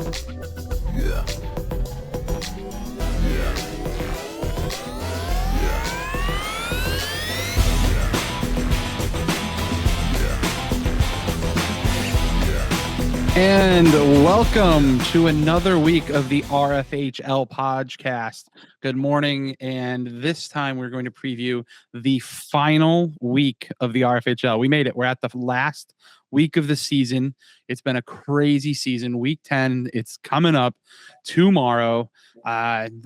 Yeah. Yeah. And welcome to another week of the RFHL podcast. Good morning. And this time we're going to preview the final week of the RFHL. We made it. We're at the last week of the season. It's been a crazy season. Week 10, it's coming up tomorrow.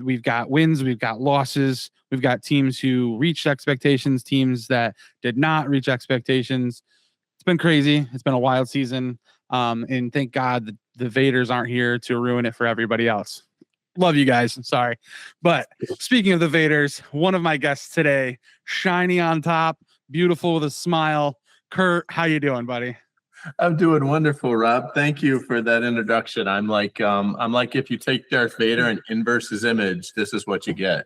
We've got wins, we've got losses, we've got teams who reached expectations, teams that did not reach expectations. It's been crazy. It's been a wild season. And thank God the Vaders aren't here to ruin it for everybody else. Love you guys. I'm sorry. But speaking of the Vaders, one of my guests today, shiny on top, beautiful with a smile. Kurt, how you doing, buddy? I'm doing wonderful, Rob. Thank you for that introduction. I'm like if you take Darth Vader and inverse his image, this is what you get.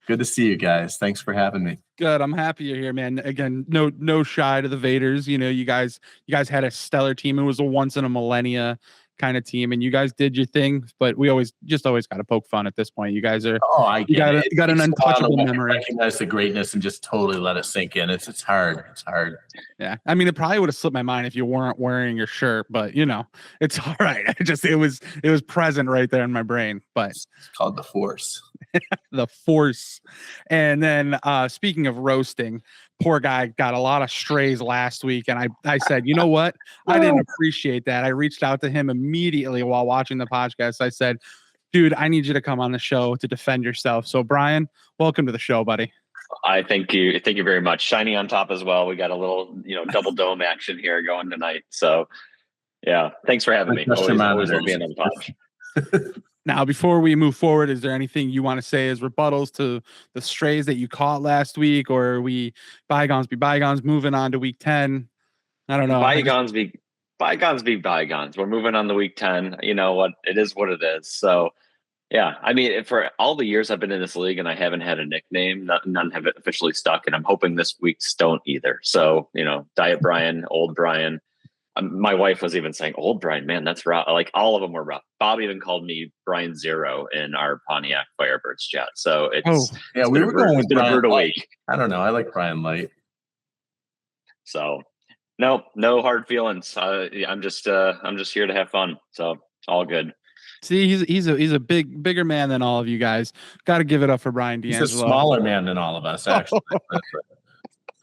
Good to see you guys. Thanks for having me. Good. I'm happy you're here, man. Again, no shy to the Vaders. You know, you guys had a stellar team. It was a once in a millennia kind of team, and you guys did your thing. But we always got to poke fun at this point. You guys are. Oh, I get it. You got an untouchable memory. Recognize the greatness and just totally let it sink in. It's hard. It's hard. Yeah, I mean, it probably would have slipped my mind if you weren't wearing your shirt, but you know, it's all right. It was present right there in my brain. But it's called the Force. The Force. And then speaking of roasting, poor guy got a lot of strays last week, and I said, you know what? I didn't appreciate that. I reached out to him immediately while watching the podcast. I said, dude, I need you to come on the show to defend yourself. So Brian, welcome to the show, buddy. I thank you very much. Shiny on top as well. We got a little, double dome action here going tonight. So yeah, thanks for having me. Always will be another pod. Now, before we move forward, is there anything you want to say as rebuttals to the strays that you caught last week, or are we bygones be bygones, moving on to week 10? I don't know. Bygones be bygones. We're moving on to week 10. You know what? It is what it is. So yeah, I mean, for all the years I've been in this league and I haven't had a nickname, none have officially stuck, and I'm hoping this week's don't either. So, Diet Brian, Old Brian. My wife was even saying, Old Brian, man, that's rough. Like, all of them were rough. Bob even called me Brian Zero in our Pontiac Firebirds chat. So we were going with Brian Light. I don't know. I like Brian Light. So no hard feelings. I'm just here to have fun. So all good. See, he's a bigger man than all of you guys. Got to give it up for Brian D'Angelo. He's a smaller man than all of us, actually.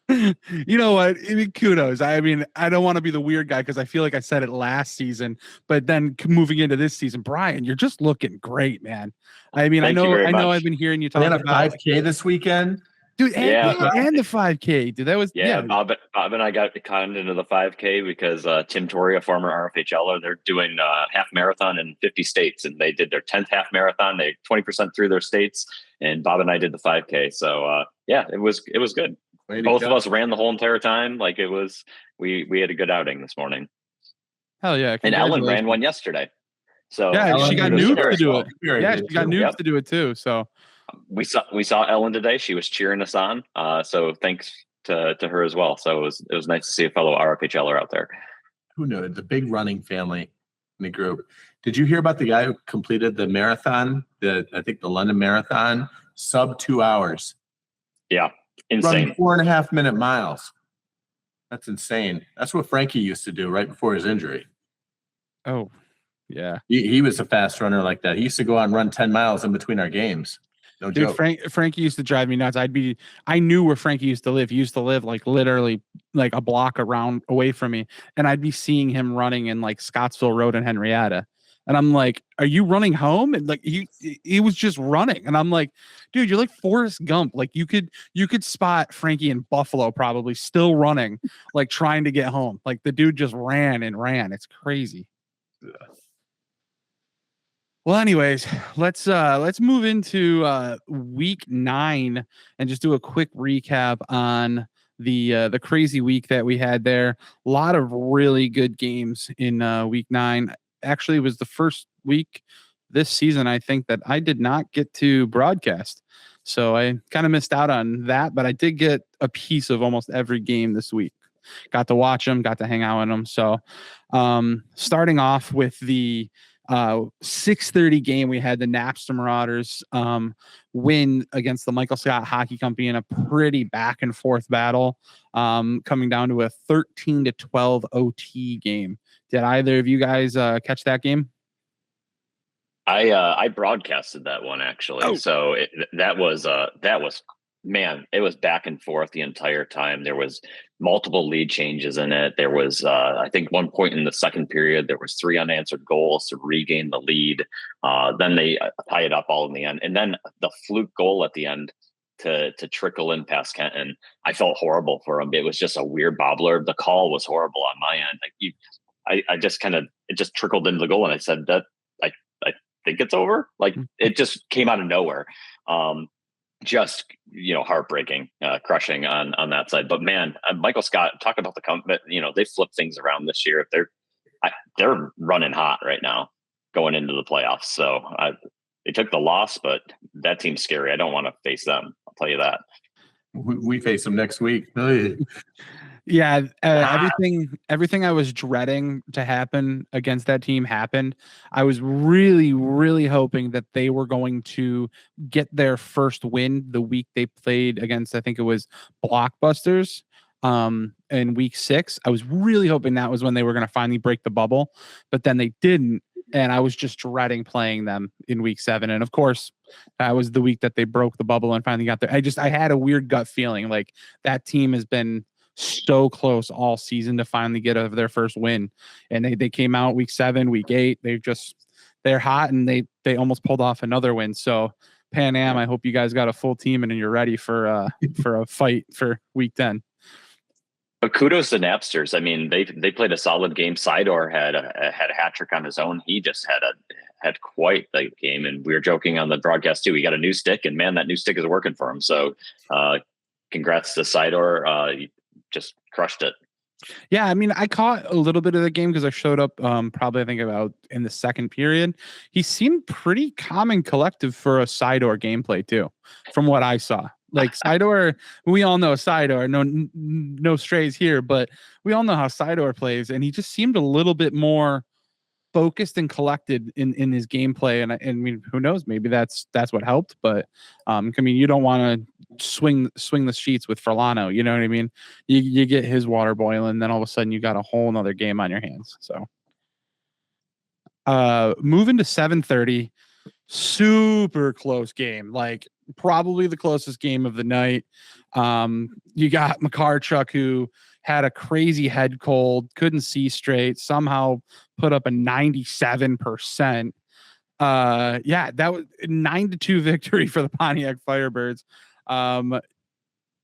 You know what? I mean, kudos. I mean, I don't want to be the weird guy because I feel like I said it last season, but then moving into this season, Brian, you're just looking great, man. I mean, I know I've been hearing you talk about 5K this weekend. Dude, and the 5K, dude. That was Bob and I got conned into the 5K because Tim Torrey, a former RFHLer, they're doing half marathon in 50 states, and they did their 10th half marathon. They 20% through their states, and Bob and I did the 5K. So it was good. Both of us ran the whole entire time. Like, it was, we had a good outing this morning. Hell yeah! And Ellen ran one yesterday. So yeah, she got noobs to do it. Yeah, she got noobs to do it too. So we saw Ellen today. She was cheering us on. So thanks to her as well. So it was nice to see a fellow RFHLer out there. Who knew? The big running family in the group. Did you hear about the guy who completed the marathon? I think the London Marathon, sub 2 hours. Yeah. Insane. Running 4.5 minute miles. That's insane. That's what Frankie used to do right before his injury. Oh, yeah. He was a fast runner like that. He used to go out and run 10 miles in between our games. No Dude, joke. Frankie used to drive me nuts. I knew where Frankie used to live. He used to live like literally like a block away from me. And I'd be seeing him running in like Scottsville Road in Henrietta. And I'm like, are you running home? And like he was just running. And I'm like, dude, you're like Forrest Gump. Like you could spot Frankie in Buffalo probably still running, like trying to get home. Like the dude just ran and ran. It's crazy. Yeah. Well, anyways, let's move into week 9 and just do a quick recap on the crazy week that we had there. A lot of really good games in week 9. Actually, it was the first week this season, I think, that I did not get to broadcast. So I kind of missed out on that, but I did get a piece of almost every game this week. got to watch them, got to hang out in them. So starting off with the 6:30 game, we had the Napster Marauders win against the Michael Scott Hockey Company in a pretty back and forth battle, coming down to a 13-12 OT game. Did either of you guys catch that game? I broadcasted that one actually. Oh. So that was man, it was back and forth the entire time. There was multiple lead changes in it. There was I think one point in the second period there was 3 unanswered goals to regain the lead. Then they tie it up all in the end, and then the fluke goal at the end to trickle in past Kenton. I felt horrible for him. It was just a weird bobbler. The call was horrible on my end. Like I just it just trickled into the goal, and I said that I think it's over. Like it just came out of nowhere. Just heartbreaking, crushing on that side. But man, Michael Scott, talk about the company. They flipped things around this year. They're running hot right now, going into the playoffs. So they took the loss, but that team's scary. I don't want to face them. I'll tell you that. We face them next week. Yeah, everything I was dreading to happen against that team happened. I was really, really hoping that they were going to get their first win the week they played against, I think it was Blockbusters in week 6. I was really hoping that was when they were going to finally break the bubble, but then they didn't. And I was just dreading playing them in week 7. And of course, that was the week that they broke the bubble and finally got there. I had a weird gut feeling like that team has been so close all season to finally get their first win, and they came out week 7, week 8. They're hot, and they almost pulled off another win. So Pan Am, I hope you guys got a full team and you're ready for a fight for week 10. But kudos to Napsters. I mean, they played a solid game. Sidor had a hat trick on his own. He just had quite the game, and we were joking on the broadcast too. He got a new stick, and man, that new stick is working for him. So congrats to Sidor. Just crushed it. Yeah, I mean, I caught a little bit of the game because I showed up probably I think about in the second period. He seemed pretty calm and collective for a Sidor gameplay too, from what I saw. Like Sidor, we all know Sidor. No strays here, but we all know how Sidor plays, and he just seemed a little bit more focused and collected in his gameplay. And I mean, who knows? Maybe that's what helped. But I mean, you don't want to swing the sheets with Furlano. You know what I mean? You get his water boiling, then all of a sudden you got a whole nother game on your hands. So moving to 7:30, super close game. Like probably the closest game of the night. You got Makarchuk, who had a crazy head cold, couldn't see straight, somehow put up a 97%. Yeah, that was 9-2 victory for the Pontiac Firebirds.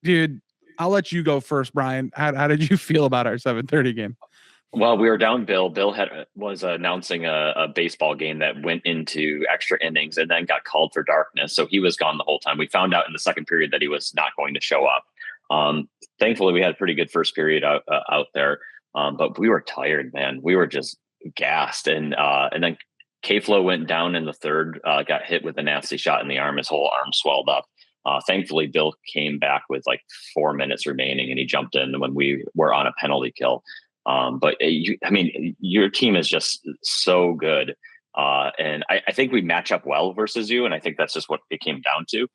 Dude, I'll let you go first, Brian. How did you feel about our 7:30 game? Well, we were down. Bill was announcing a baseball game that went into extra innings and then got called for darkness. So he was gone the whole time. We found out in the second period that he was not going to show up. Thankfully, we had a pretty good first period out there, but we were tired, man. We were just gassed, and then K-Flow went down in the third, got hit with a nasty shot in the arm. His whole arm swelled up. Thankfully, Bill came back with like 4 minutes remaining, and he jumped in when we were on a penalty kill. But I mean, your team is just so good, and I think we match up well versus you, and I think that's just what it came down to.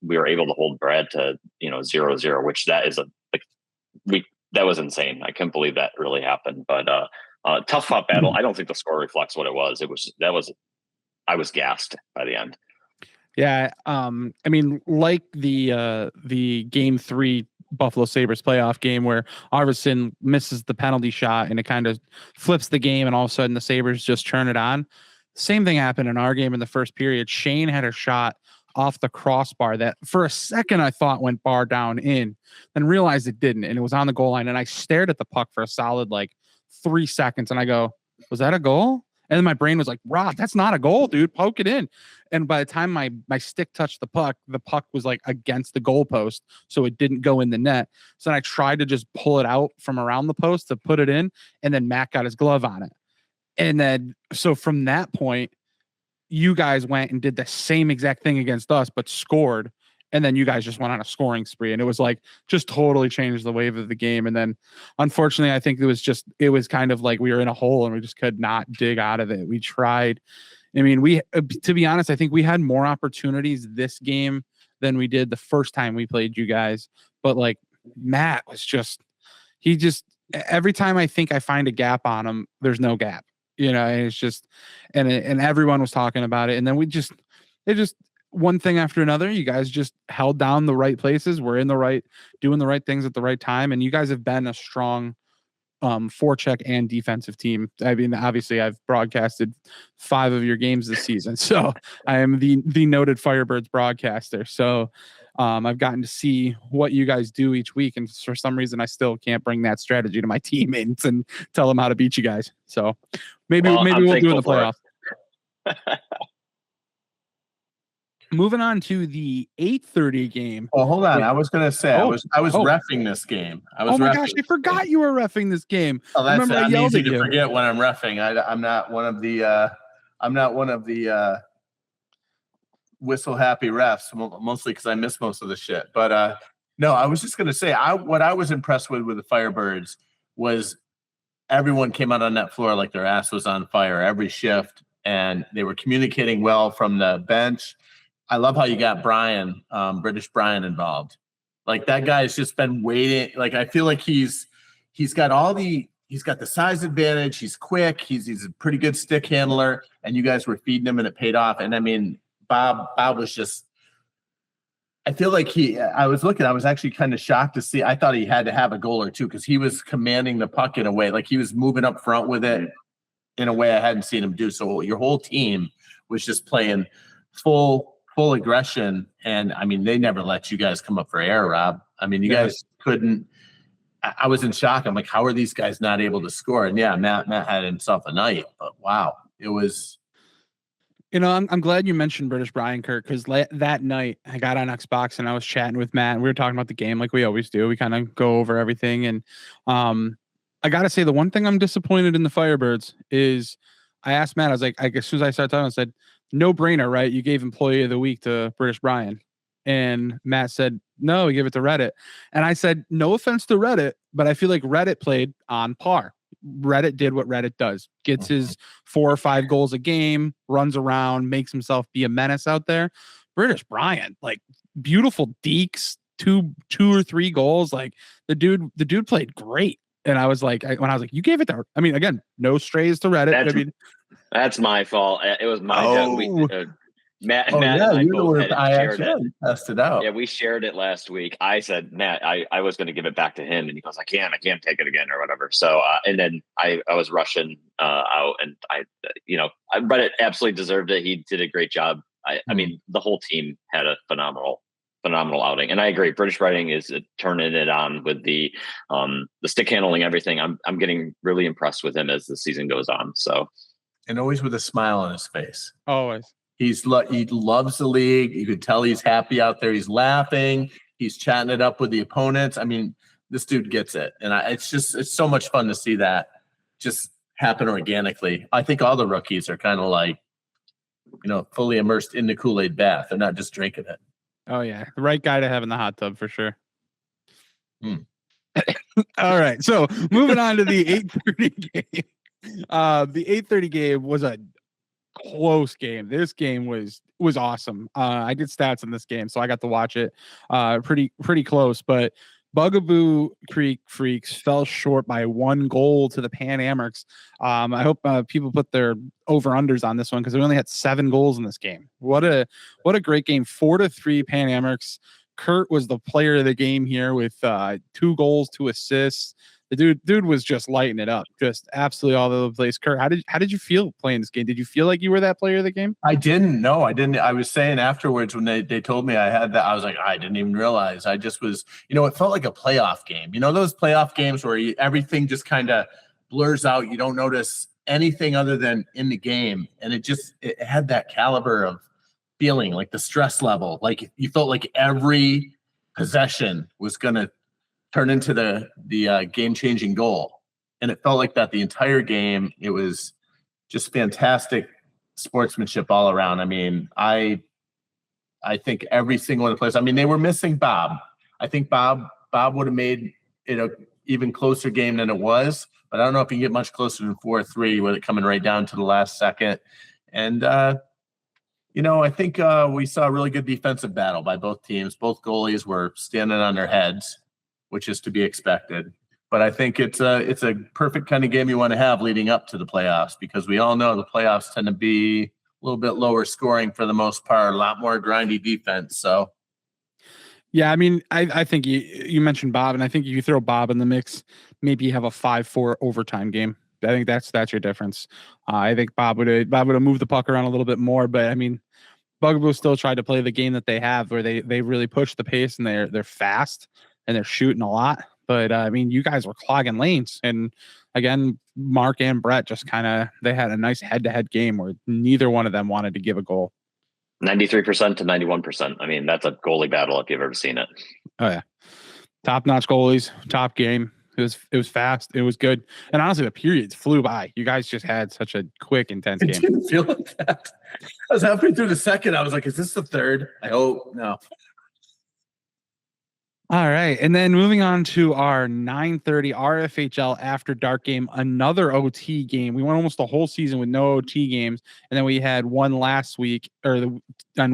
We were able to hold Brad to 0-0, which that is that was insane. I couldn't believe that really happened. But tough fought battle. I don't think the score reflects what it was. I was gassed by the end. Yeah, I mean, like the game 3 Buffalo Sabres playoff game where Arvidsson misses the penalty shot and it kind of flips the game, and all of a sudden the Sabres just turn it on. Same thing happened in our game in the first period. Shane had a shot off the crossbar that for a second I thought went bar down in, then realized it didn't, and it was on the goal line. And I stared at the puck for a solid 3 seconds, and I go, was that a goal? And then my brain was like, Rob, that's not a goal, dude. Poke it in. And by the time my stick touched the puck was against the goalpost, so it didn't go in the net. So then I tried to just pull it out from around the post to put it in, and then Matt got his glove on it. And then, so from that point, you guys went and did the same exact thing against us, but scored. And then you guys just went on a scoring spree, and it was like just totally changed the wave of the game. And then unfortunately, I think it was kind of like we were in a hole and we just could not dig out of it. We tried. I mean, to be honest, I think we had more opportunities this game than we did the first time we played you guys. But like Matt was every time I think I find a gap on him, there's no gap, and it's just, and everyone was talking about it. And then it just one thing after another, you guys just held down the right places. We're doing the right things at the right time. And you guys have been a strong forecheck and defensive team. I mean, obviously I've broadcasted 5 of your games this season, so I am the noted Firebirds broadcaster. So I've gotten to see what you guys do each week, and for some reason I still can't bring that strategy to my teammates and tell them how to beat you guys. So maybe we'll do it in the playoffs. Moving on to the 8:30 game. Oh, hold on. I was going to say, I was reffing this game. Oh my gosh, I forgot you were reffing this game. Oh, that's easy to forget when I'm reffing. I'm not one of the whistle happy refs, mostly because I miss most of the shit. But no, I was just going to say, what I was impressed with the Firebirds was everyone came out on that floor like their ass was on fire every shift, and they were communicating well from the bench. I love how you got Brian, British Brian, involved. Like that guy's just been waiting. Like I feel like he's got the size advantage. He's quick. He's a pretty good stick handler. And you guys were feeding him, and it paid off. And I mean, Bob was just. I feel like I was actually kind of shocked to see. I thought he had to have a goal or two because he was commanding the puck in a way, like he was moving up front with it in a way I hadn't seen him do. So your whole team was just playing full aggression, and I mean they never let you guys come up for air, Rob. I mean you guys couldn't. I was in shock. I'm like, how are these guys not able to score? And yeah, Matt had himself a night, but wow, it was. I'm glad you mentioned British Brian, Kirk, because that night I got on Xbox and I was chatting with Matt, and we were talking about the game like we always do. We kind of go over everything, and I gotta say the one thing I'm disappointed in the Firebirds is I asked Matt, I was like, as soon as I started talking, I said, no brainer, right? You gave Employee of the Week to British Brian. And Matt said, no, we give it to Reddit. And I said, no offense to Reddit, but I feel like Reddit played on par. Reddit did what Reddit does. Gets his 4 or 5 goals a game, runs around, makes himself be a menace out there. British Brian, like beautiful deeks, two or 3 goals. Like the dude played great. And I was like, when I was like, you gave it to her. I mean, again, no strays to Reddit. That's my fault. It was my job. Matt and I both shared it. Tested out. Yeah, we shared it last week. I said, Matt, I was going to give it back to him, and he goes, I can't take it again or whatever. So, and then I was rushing out, and Reddit absolutely deserved it. He did a great job. I mean, the whole team had a phenomenal outing, and I agree. British Writing is turning it on with the stick handling, everything. I'm getting really impressed with him as the season goes on. So. And always with a smile on his face. Always. He loves the league. You could tell he's happy out there. He's laughing. He's chatting it up with the opponents. I mean, this dude gets it. And it's so much fun to see that just happen organically. I think all the rookies are kind of like, fully immersed in the Kool-Aid bath. They're not just drinking it. Oh, yeah. The right guy to have in the hot tub for sure. All right. So moving on to the 8:30 game. The 8:30 game was a close game. This game was awesome. I did stats in this game, so I got to watch it pretty close. But Bugaboo Creek Freaks fell short by 1 goal to the Pan Amherst. I hope people put their over-unders on this one because we only had 7 goals in this game. What a great game. 4-3 Pan Amherst. Kurt was the player of the game here with 2 goals, 2 assists. The dude was just lighting it up, just absolutely all over the place. Kurt, how did you feel playing this game? Did you feel like you were that player of the game? I didn't. No, I didn't. I was saying afterwards when they told me I had that, I was like, I didn't even realize. I just was, it felt like a playoff game. Those playoff games where everything just kind of blurs out. You don't notice anything other than in the game, and it had that caliber of feeling, like the stress level. Like you felt like every possession was gonna turn into the game-changing goal. And it felt like that the entire game. It was just fantastic sportsmanship all around. I mean, I I think every single one of the players. I mean, they were missing Bob. I think Bob would have made it a even closer game than it was. But I don't know if you can get much closer than 4-3 with it coming right down to the last second. And I think we saw a really good defensive battle by both teams. Both goalies were standing on their heads, which is to be expected. But I think it's a perfect kind of game you want to have leading up to the playoffs, because we all know the playoffs tend to be a little bit lower scoring for the most part, a lot more grindy defense. So, yeah, I mean, I think you mentioned Bob, and I think if you throw Bob in the mix, maybe you have a 5-4 overtime game. I think that's your difference. I think Bob would have moved the puck around a little bit more, but I mean, Bugaboo still tried to play the game that they have, where they really push the pace and they're fast and they're shooting a lot. But I mean, you guys were clogging lanes, and again, Mark and Brett just they had a nice head-to-head game where neither one of them wanted to give a goal. 93% to 91%. I mean, that's a goalie battle if you've ever seen it. Oh yeah, top-notch goalies, top game. It was fast. It was good, and honestly, the periods flew by. You guys just had such a quick, intense game. I didn't feel like that. I was halfway through the second. I was like, "Is this the third?" I hope no. All right, and then moving on to our 9:30 RFHL After Dark game, another OT game. We went almost the whole season with no OT games, and then we had one last week, on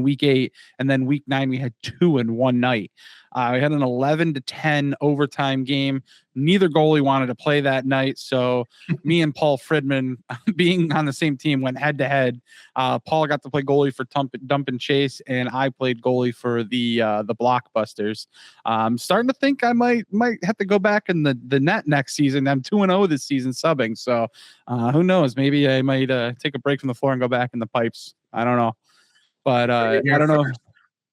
week 8, and then week 9 we had 2 in one night. We had an 11-10 overtime game. Neither goalie wanted to play that night, so me and Paul Fridman, being on the same team, went head to head. Paul got to play goalie for Dump and Chase, and I played goalie for the Blockbusters. I'm starting to think I might have to go back in the net next season. I'm 2-0 this season subbing, so who knows? Maybe I might take a break from the floor and go back in the pipes. I don't know, but I don't know.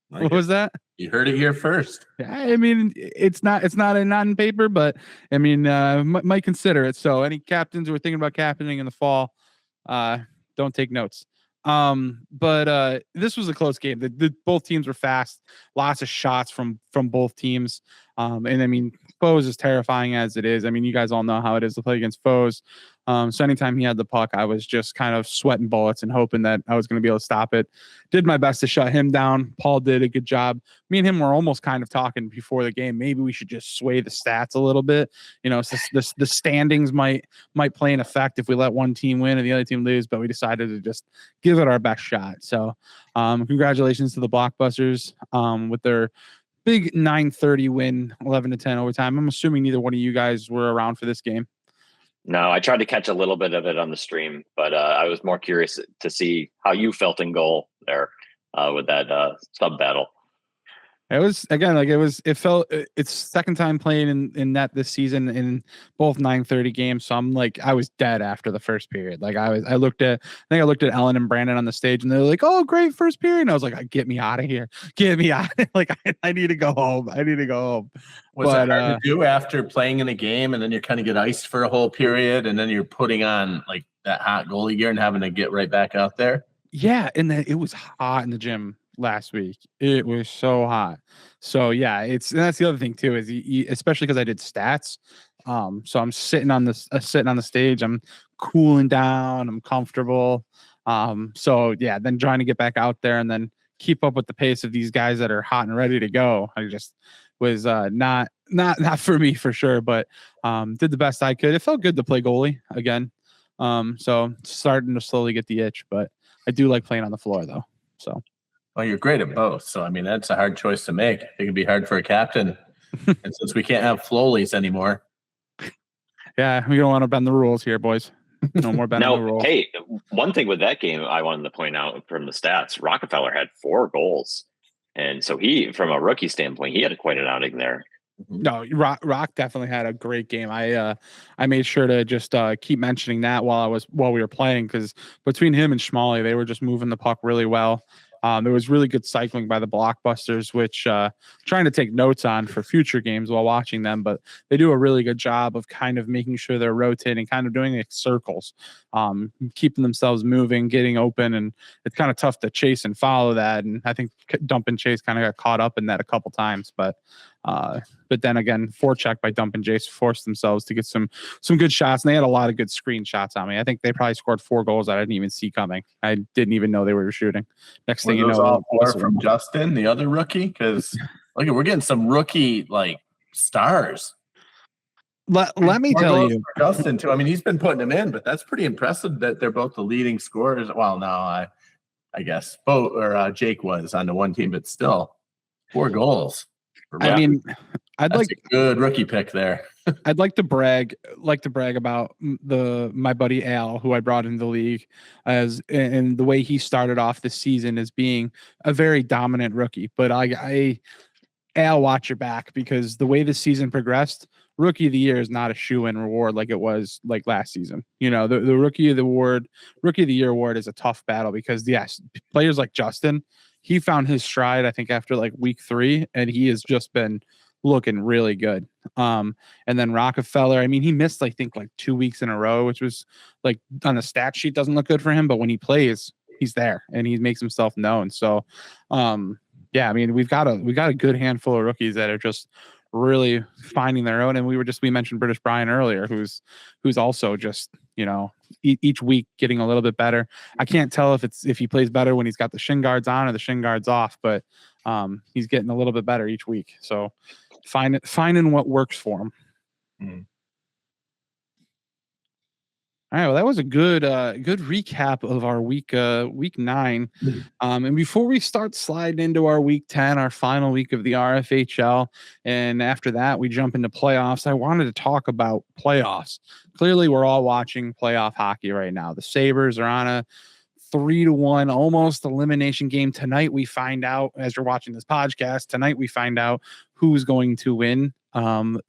What was that? You heard it here first. I mean, it's not in paper, but I mean, might consider it. So any captains who are thinking about captaining in the fall, don't take notes. But this was a close game. Both teams were fast, lots of shots from both teams. And I mean, Foes, as terrifying as it is, I mean, you guys all know how it is to play against Foes. So anytime he had the puck, I was just kind of sweating bullets and hoping that I was going to be able to stop it. Did my best to shut him down. Paul did a good job. Me and him were almost kind of talking before the game. Maybe we should just sway the stats a little bit. So the standings might play an effect if we let one team win and the other team lose, but we decided to just give it our best shot. So congratulations to the Blockbusters with their big 9:30 win, 11-10 overtime. I'm assuming neither one of you guys were around for this game. No, I tried to catch a little bit of it on the stream, but I was more curious to see how you felt in goal there with that sub battle. It was, again, like it's second time playing in net this season in both 9:30 games. So I'm like, I was dead after the first period. Like I looked at Ellen and Brandon on the stage and they're like, "Oh, great first period." And I was like, "Get me out of here. Get me out." Like I need to go home. Was it hard to do after playing in a game and then you kind of get iced for a whole period and then you're putting on like that hot goalie gear and having to get right back out there? Yeah, and then it was hot in the gym last week. It was so hot. So yeah, and that's the other thing too, is especially because I did stats. So I'm sitting on the stage. I'm cooling down. I'm comfortable. So yeah, then trying to get back out there and then keep up with the pace of these guys that are hot and ready to go. I just was not for me for sure, but did the best I could. It felt good to play goalie again. So starting to slowly get the itch, but I do like playing on the floor though. So. Well, you're great at both. So, I mean, that's a hard choice to make. It can be hard for a captain. And since we can't have Flowleys anymore. Yeah, we don't want to bend the rules here, boys. No more bending the rules. Hey, one thing with that game I wanted to point out from the stats, Rockefeller had 4 goals. And so he, from a rookie standpoint, he had quite an outing there. No, Rock definitely had a great game. I made sure to just keep mentioning that while we were playing, because between him and Schmalley, they were just moving the puck really well. There was really good cycling by the Blockbusters, which trying to take notes on for future games while watching them, but they do a really good job of kind of making sure they're rotating, kind of doing like circles, keeping themselves moving, getting open, and it's kind of tough to chase and follow that. And I think Dump and Chase kind of got caught up in that a couple times, but But then again, forecheck by Dump and Jace forced themselves to get some good shots, and they had a lot of good screen shots on me. I think they probably scored 4 goals that I didn't even see coming. I didn't even know they were shooting. Next thing you know, all 4 from Justin, the other rookie, because look, we're getting some rookie like stars. Let me tell you, Justin too. I mean, he's been putting them in, but that's pretty impressive that they're both the leading scorers. Well, no, I guess both or Jake was on the one team, but still 4 goals. I mean, I'd that's like a good rookie pick there. I'd like to brag about my buddy Al, who I brought into the league, and the way he started off this season as being a very dominant rookie. But Al, watch your back, because the way this season progressed, rookie of the year is not a shoe-in reward like it was like last season. You know, the rookie of the year award is a tough battle, because yes, players like Justin, he found his stride, I think, after like week 3, and he has just been looking really good. And then Rockefeller, I mean, he missed, I think, like 2 weeks in a row, which was like on the stat sheet doesn't look good for him, but when he plays, he's there and he makes himself known. So, yeah, I mean, we've got a good handful of rookies that are just really finding their own. And we mentioned British Brian earlier, who's also just, you know, each week getting a little bit better. I can't tell if he plays better when he's got the shin guards on or the shin guards off, but he's getting a little bit better each week. So finding what works for him. All right, well, that was a good recap of our week 9. And before we start sliding into our week 10, our final week of the RFHL, and after that we jump into playoffs, I wanted to talk about playoffs. Clearly, we're all watching playoff hockey right now. The Sabres are on a 3-1 almost elimination game. Tonight we find out, as you're watching this podcast, who's going to win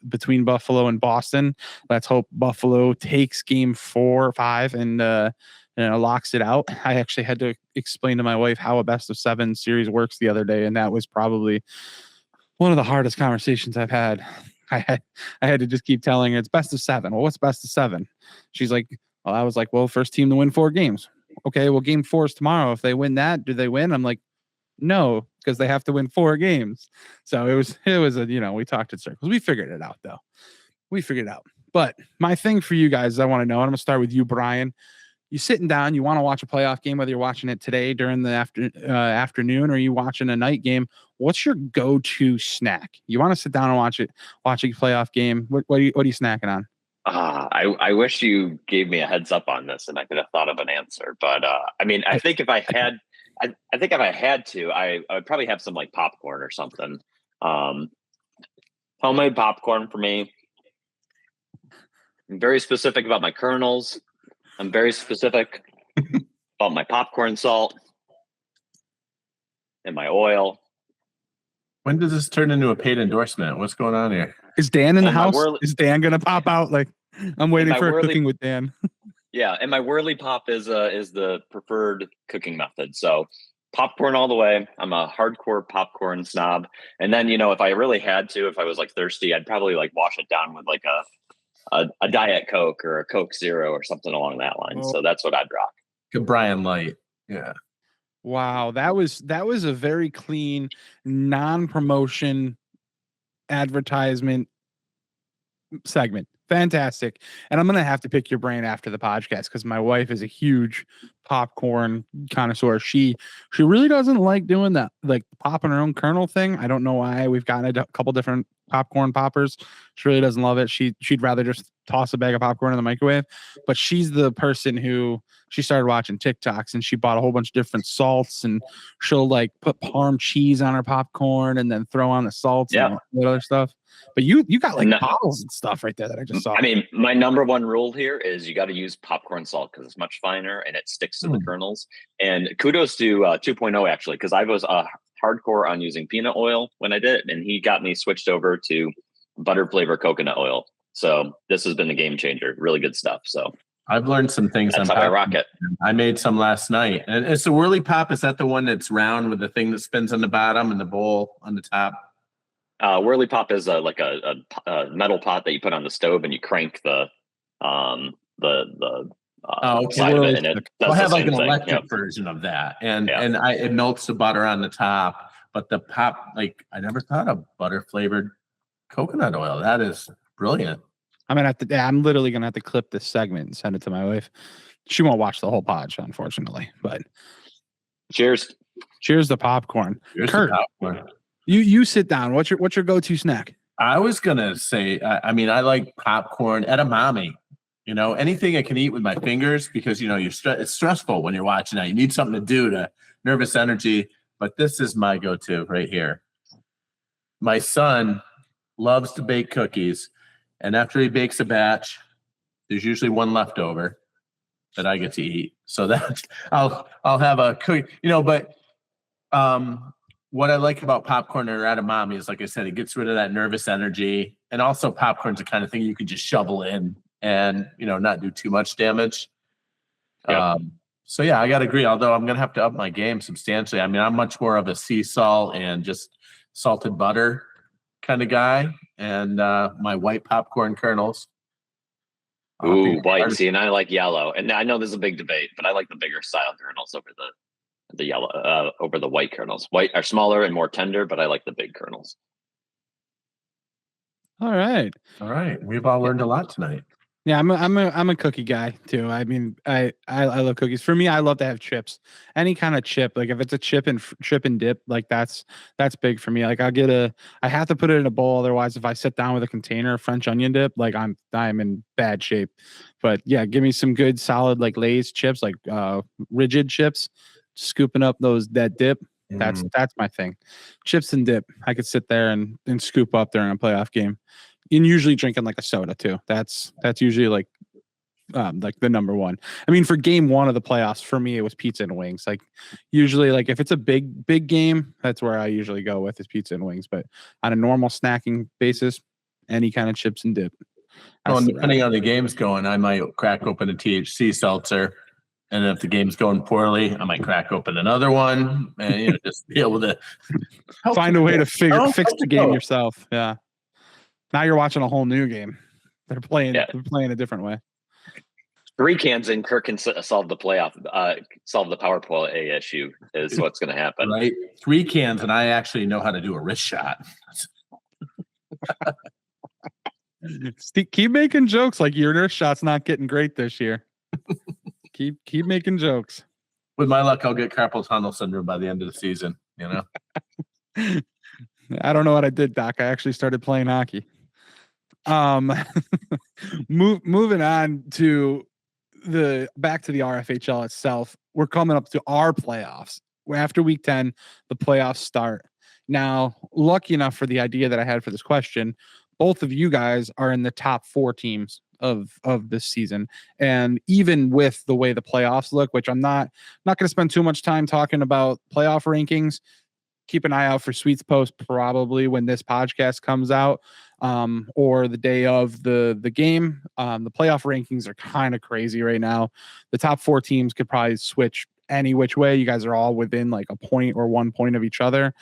between Buffalo and Boston. Let's hope Buffalo takes game 4 or 5 and locks it out. I actually had to explain to my wife how a best of 7 series works the other day, and that was probably one of the hardest conversations I've had. I had to just keep telling her it's best of 7. Well, what's best of 7? She's like, well, I was like, well, first team to win 4 games. Okay, well, game 4 is tomorrow. If they win that, do they win? I'm like, no, because they have to win 4 games. So it was we talked in circles. We figured it out, though. But my thing for you guys, I want to know, and I'm going to start with you, Brian. You sitting down, you want to watch a playoff game, whether you're watching it today during the afternoon or you watching a night game. What's your go-to snack? You want to sit down and watch a playoff game. What are you snacking on? I wish you gave me a heads up on this and I could have thought of an answer. But I mean, I think if I had to, I would probably have some like popcorn or something. Homemade popcorn for me. I'm very specific about my kernels. I'm very specific about my popcorn salt and my oil. When does this turn into a paid endorsement? What's going on here? Is Dan in the house? Is Dan going to pop out? Like, I'm waiting for cooking with Dan. Yeah, and my whirly pop is the preferred cooking method. So popcorn all the way. I'm a hardcore popcorn snob. And then, if I really had to, if I was like thirsty, I'd probably like wash it down with like a Diet Coke or a Coke Zero or something along that line. So that's what I'd rock. Good Brian Light. Yeah. Wow, that was a very clean, non-promotion advertisement segment. Fantastic. And I'm going to have to pick your brain after the podcast because my wife is a huge popcorn connoisseur. She really doesn't like doing that, like popping her own kernel thing. I don't know why. We've gotten a couple different popcorn poppers. She really doesn't love it. She'd rather just toss a bag of popcorn in the microwave. But she's the person who, she started watching TikToks and she bought a whole bunch of different salts, and she'll like put Parm cheese on her popcorn and then throw on the salts and other stuff. But you got like bottles and stuff right there that I just saw. I mean, my number one rule here is you got to use popcorn salt because it's much finer and it sticks to the kernels. And kudos to 2.0 actually, because I was hardcore on using peanut oil when I did it, and he got me switched over to butter flavor coconut oil. So this has been a game changer. Really good stuff. So I've learned some things. That's how I rock it. I made some last night, and it's the whirly pop. Is that the one that's round with the thing that spins on the bottom and the bowl on the top? Whirly pop is like a metal pot that you put on the stove and you crank the side of it, and it does I'll have like an thing. electric version of that, and it melts the butter on the top. But the pop, like I never thought of butter flavored Coconut oil. That is brilliant. I'm literally gonna have to clip this segment and send it to my wife. She won't watch the whole pod, unfortunately. But Cheers. Cheers to popcorn. Here's Kurt, the popcorn. you sit down. What's your go-to snack? I was gonna say, I mean, I like popcorn, edamame. You know, anything I can eat with my fingers because it's stressful when you're watching that. You need something to do to nervous energy. But this is my go-to right here. My son loves to bake cookies, and after he bakes a batch, there's usually one left over that I get to eat. So that I'll have a cookie, but what I like about popcorn or edamame is, like I said, it gets rid of that nervous energy. And also popcorn's the kind of thing you can just shovel in and, not do too much damage. Yep. So yeah, I got to agree. Although I'm going to have to up my game substantially. I mean, I'm much more of a sea salt and just salted butter kind of guy. And my white popcorn kernels. Ooh, white. See, and I like yellow. And I know there's a big debate, but I like the bigger style kernels over the yellow, over the white kernels. White are smaller and more tender, but I like the big kernels. All right. We've all learned a lot tonight. Yeah, I'm a cookie guy too. I mean, I love cookies. For me, I love to have chips. Any kind of chip, like if it's a chip and dip, like that's big for me. Like I have to put it in a bowl. Otherwise, if I sit down with a container of French onion dip, like I'm in bad shape. But yeah, give me some good solid like Lay's chips, like rigid chips. Scooping up that dip. That's my thing. Chips and dip. I could sit there and scoop up during a playoff game. And usually drinking like a soda too. That's usually like the number one. I mean, for game one of the playoffs, for me, it was pizza and wings. Like usually, like if it's a big game, that's where I usually go with is pizza and wings. But on a normal snacking basis, any kind of chips and dip. Well, depending on the game's going, I might crack open a THC seltzer. And if the game's going poorly, I might crack open another one and just be able to find a way to fix the game yourself. Yeah. Now you're watching a whole new game. They're playing a different way. 3 cans and Kirk can solve the power play issue is what's going to happen. Right. 3 cans, and I actually know how to do a wrist shot. Keep making jokes like your wrist shot's not getting great this year. Keep making jokes. With my luck, I'll get carpal tunnel syndrome by the end of the season. I don't know what I did, Doc. I actually started playing hockey. Moving on to back to the RFHL itself. We're coming up to our playoffs. After week 10, the playoffs start. Now, lucky enough for the idea that I had for this question, both of you guys are in the top 4 teams of this season. And even with the way the playoffs look, which I'm not going to spend too much time talking about playoff rankings, keep an eye out for Sweets Post probably when this podcast comes out, or the day of the game. The playoff rankings are kind of crazy right now. The top 4 teams could probably switch any which way. You guys are all within like a point or 1 point of each other.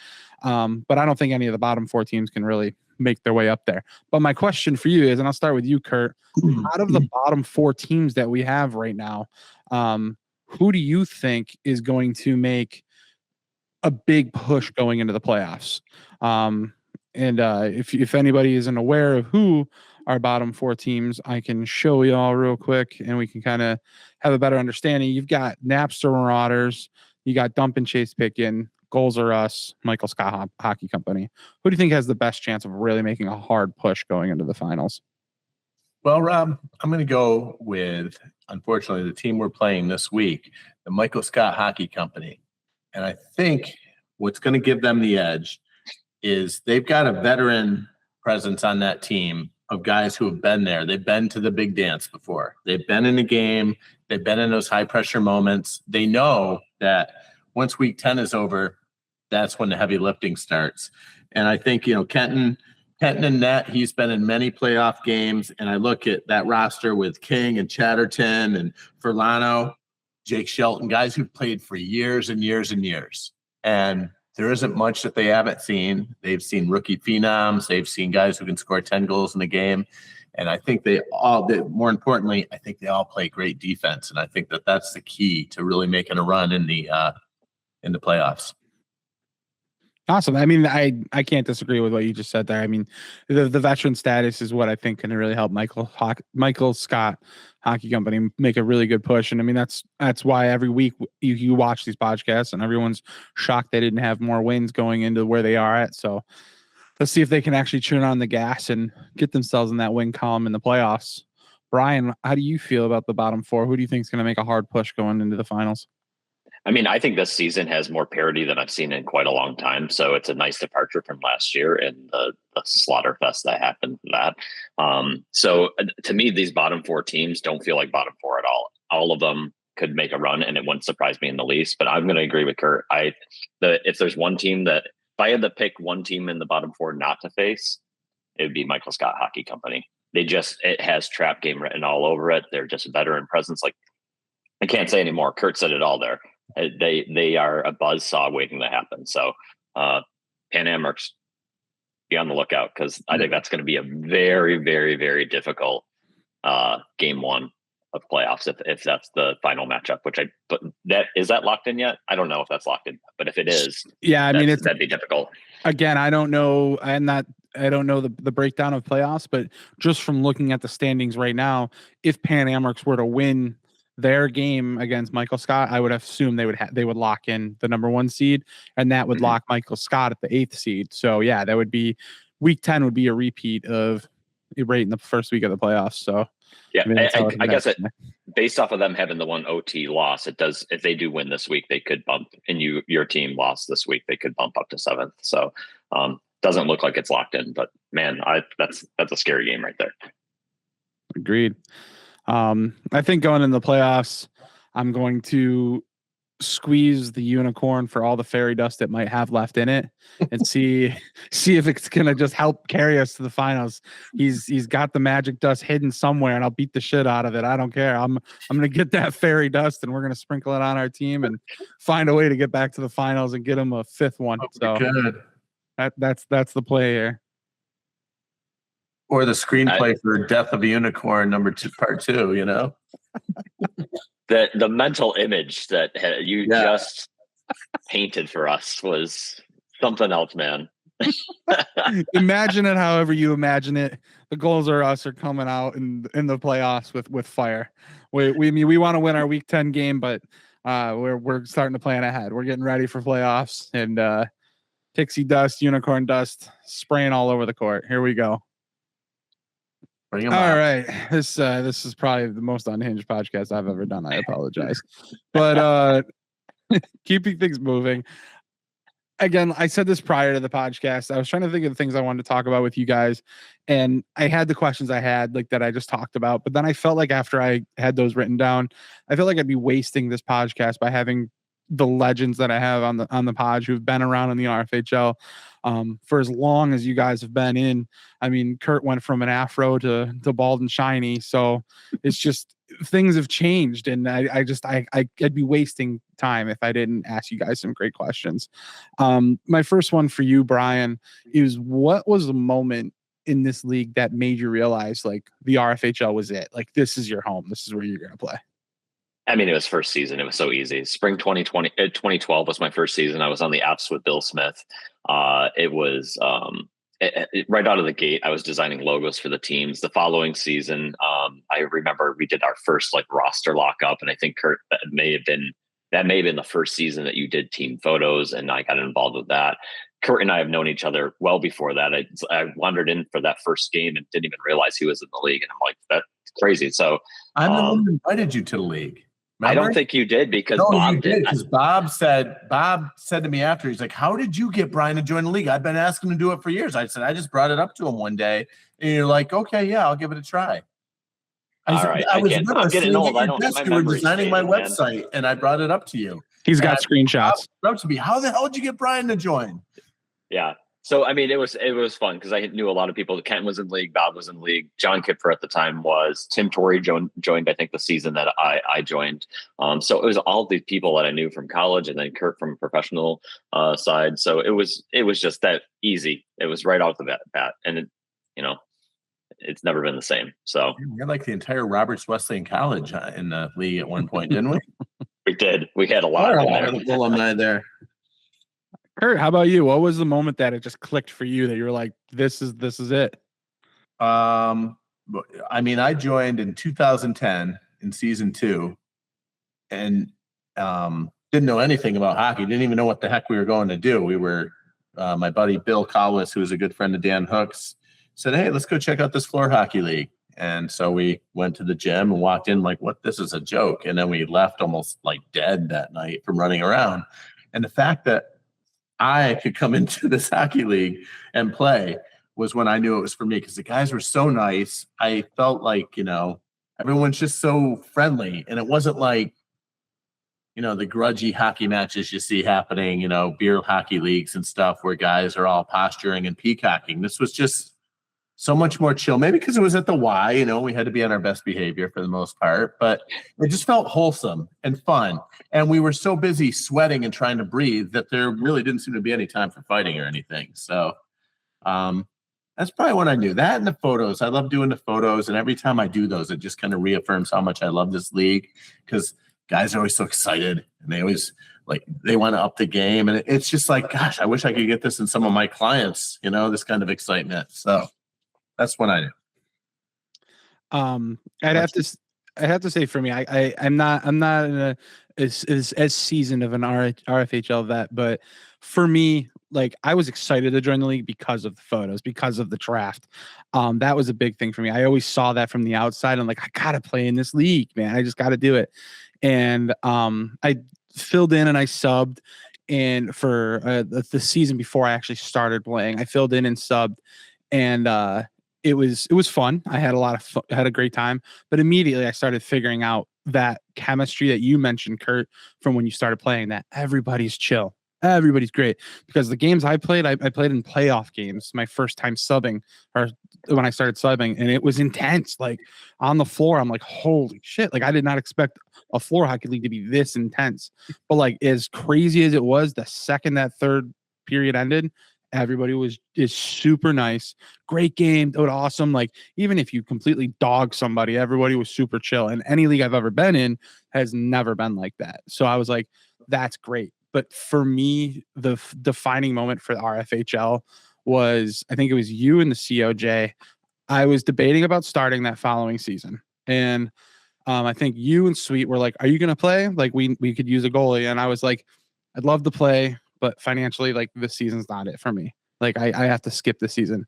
But I don't think any of the bottom 4 teams can really make their way up there. But my question for you is, and I'll start with you, Kurt, out of the bottom 4 teams that we have right now, who do you think is going to make a big push going into the playoffs? If anybody isn't aware of who our bottom 4 teams, I can show you all real quick and we can kind of have a better understanding. You've got Napster Marauders, you got Dump and Chase Pickin, Goals Are Us, Michael Scott Hockey Company. Who do you think has the best chance of really making a hard push going into the finals? Well, Rob, I'm going to go with, unfortunately, the team we're playing this week, the Michael Scott Hockey Company. And I think what's going to give them the edge is they've got a veteran presence on that team of guys who have been there. They've been to the big dance before. They've been in the game. They've been in those high-pressure moments. They know that once week 10 is over, that's when the heavy lifting starts. And I think, Kenton in net, he's been in many playoff games. And I look at that roster with King and Chatterton and Furlano, Jake Shelton, guys who've played for years and years and years. And there isn't much that they haven't seen. They've seen rookie phenoms. They've seen guys who can score 10 goals in a game. And I think more importantly, I think they all play great defense. And I think that that's the key to really making a run in the playoffs. Awesome. I mean, I can't disagree with what you just said there. I mean, the veteran status is what I think can really help Michael Scott Hockey Company make a really good push. And I mean, that's why every week you watch these podcasts and everyone's shocked they didn't have more wins going into where they are at. So let's see if they can actually turn on the gas and get themselves in that win column in the playoffs. Brian, how do you feel about the bottom four? Who do you think is going to make a hard push going into the finals? I mean, I think this season has more parity than I've seen in quite a long time. So it's a nice departure from last year and the slaughter fest that happened from that. So to me, these bottom four teams don't feel like bottom four at all. All of them could make a run, and it wouldn't surprise me in the least. But I'm going to agree with Kurt. If there's one team that, if I had to pick one team in the bottom four not to face, it would be Michael Scott Hockey Company. It has trap game written all over it. They're just a veteran presence. Like, I can't say anymore. Kurt said it all there. They are a buzzsaw waiting to happen. So Pan Amherst, be on the lookout, because I think that's going to be a very, very, very difficult game one of playoffs if that's the final matchup. Is that locked in yet? I don't know if that's locked in, but if it is, yeah, I mean, that'd be difficult. Again, I don't know. I don't know the breakdown of playoffs, but just from looking at the standings right now, if Pan Amherst were to win their game against Michael Scott, I would assume they would lock in the number 1 seed, and that would lock Michael Scott at the 8th seed. So yeah, that would be week 10 would be a repeat of right in the first week of the playoffs. So yeah, I guess based off of them having the one OT loss, it does. If they do win this week, they could bump, and your team lost this week, they could bump up to 7th. So doesn't look like it's locked in, but man, that's a scary game right there. Agreed. I think going in the playoffs, I'm going to squeeze the unicorn for all the fairy dust it might have left in it and see if it's going to just help carry us to the finals. He's got the magic dust hidden somewhere, and I'll beat the shit out of it. I don't care. I'm going to get that fairy dust, and we're going to sprinkle it on our team and find a way to get back to the finals and get them a 5th one. So good. That's the play here. Or the screenplay for Death of a Unicorn part 2, you know? The mental image that you just painted for us was something else, man. Imagine it however you imagine it. The goals are coming out in the playoffs with fire. We want to win our week 10 game, but we're starting to plan ahead. We're getting ready for playoffs, and pixie dust, unicorn dust spraying all over the court. Here we go. All right, this is probably the most unhinged podcast I've ever done. I apologize, but keeping things moving. Again, I said this prior to the podcast. I was trying to think of the things I wanted to talk about with you guys, and I had the questions I had that I just talked about. But then I felt like after I had those written down, I felt like I'd be wasting this podcast by having the legends that I have on the pod who've been around in the RFHL for as long as you guys have been in. I mean, Kurt went from an afro to bald and shiny. So it's just things have changed, and I'd be wasting time if I didn't ask you guys some great questions. My first one for you, Brian, is what was the moment in this league that made you realize like the RFHL was it? Like, this is your home. This is where you're going to play. I mean, it was first season. It was so easy. Spring 2012 was my first season. I was on the Alps with Bill Smith. It was right out of the gate. I was designing logos for the teams. The following season, I remember we did our first like roster lockup, and I think Kurt, that may have been the first season that you did team photos, and I got involved with that. Kurt and I have known each other well before that. I wandered in for that first game and didn't even realize he was in the league, and I'm like, that's crazy. So I'm the one who invited you to the league. Remember? I don't think you did, because Bob did. Because Bob said to me after, he's like, "How did you get Brian to join the league? I've been asking him to do it for years." I said, "I just brought it up to him one day," and you're like, "Okay, yeah, I'll give it a try." I'm getting old. I don't get my you were memories designing my fading, website, man. and I brought it up to you. He's got screenshots. Up to me. How the hell did you get Brian to join? Yeah. So, I mean, it was fun because I knew a lot of people. Kent was in league. Bob was in league. John Kipfer at the time was. Tim Torrey joined, I think, the season that I joined. So it was all these people that I knew from college, and then Kurt from professional side. So it was just that easy. It was right off the bat. And, it's never been the same. So we're like the entire Roberts Wesleyan College in the league at one point, didn't we? We did. We had a lot of alumni there. Kurt, how about you? What was the moment that it just clicked for you that you were like, this is it? I mean, I joined in 2010 in season 2, and didn't know anything about hockey. Didn't even know what the heck we were going to do. We were my buddy Bill Collis, who was a good friend of Dan Hooks, said, "Hey, let's go check out this floor hockey league." And so we went to the gym and walked in like, "What? This is a joke." And then we left almost like dead that night from running around. And the fact that I could come into this hockey league and play was when I knew it was for me, because the guys were so nice. I felt like, everyone's just so friendly. And it wasn't like, the grudgy hockey matches you see happening, beer hockey leagues and stuff where guys are all posturing and peacocking. This was just so much more chill. Maybe because it was at the Y, we had to be on our best behavior for the most part, but it just felt wholesome and fun. And we were so busy sweating and trying to breathe that there really didn't seem to be any time for fighting or anything. So that's probably when I knew that. And the photos, I love doing the photos. And every time I do those, it just kind of reaffirms how much I love this league, because guys are always so excited and they always they want to up the game. And it's just like, gosh, I wish I could get this in some of my clients, this kind of excitement. So that's when I knew. I'd have to say for me, I'm not in a as seasoned of an RFHL vet, but for me, I was excited to join the league because of the photos, because of the draft. That was a big thing for me. I always saw that from the outside. I'm like, I gotta play in this league, man. I just gotta do it. And I filled in and I subbed, and for the season before I actually started playing, I filled in and subbed, and it was fun. I had had a great time, but immediately I started figuring out that chemistry that you mentioned, Kurt, from when you started playing, that everybody's chill. Everybody's great, because the games I played in playoff games, my first time subbing, or when I started subbing, and it was intense. On the floor, I'm like, holy shit. I did not expect a floor hockey league to be this intense. But as crazy as it was, the second that third period ended, everybody is super nice. Great game. It was awesome. Even if you completely dog somebody, everybody was super chill. And any league I've ever been in has never been like that. So I was like, that's great. But for me, the defining moment for the RFHL was, I think it was you and the POJ. I was debating about starting that following season. And I think you and Sweet were like, are you going to play? We could use a goalie. And I was like, I'd love to play, but financially, this season's not it for me. I have to skip the season.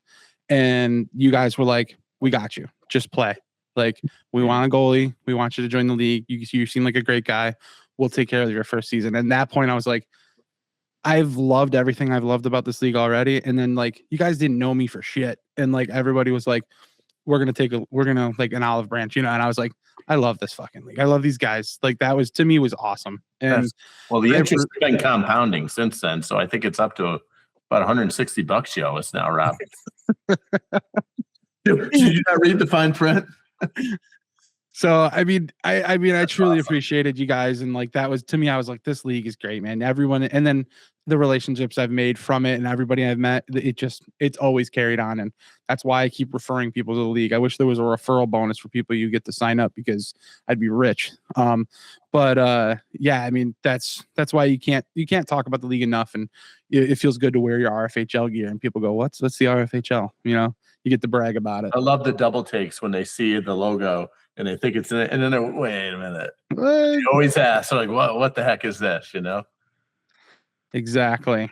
And you guys were like, we got you. Just play. We want a goalie. We want you to join the league. You seem like a great guy. We'll take care of your first season. And at that point, I was like, I've loved everything I've loved about this league already. And then you guys didn't know me for shit. And everybody was like, we're going to an olive branch, and I was like, I love this fucking league. I love these guys. That was, to me, was awesome. And well, the interest has been compounding since then. So I think it's up to about $160 you owe us now, Rob. Did you not read the fine print? So I truly appreciated you guys, and that was, to me, I was like, this league is great, man. Everyone, and then the relationships I've made from it, and everybody I've met, it's always carried on, and that's why I keep referring people to the league. I wish there was a referral bonus for people you get to sign up, because I'd be rich. But yeah, that's why you can't talk about the league enough, and it feels good to wear your RFHL gear, and people go, what's the RFHL? You get to brag about it. I love the double takes when they see the logo and they think it's in it, and then they're, wait a minute. What? They always ask, what the heck is this? Exactly.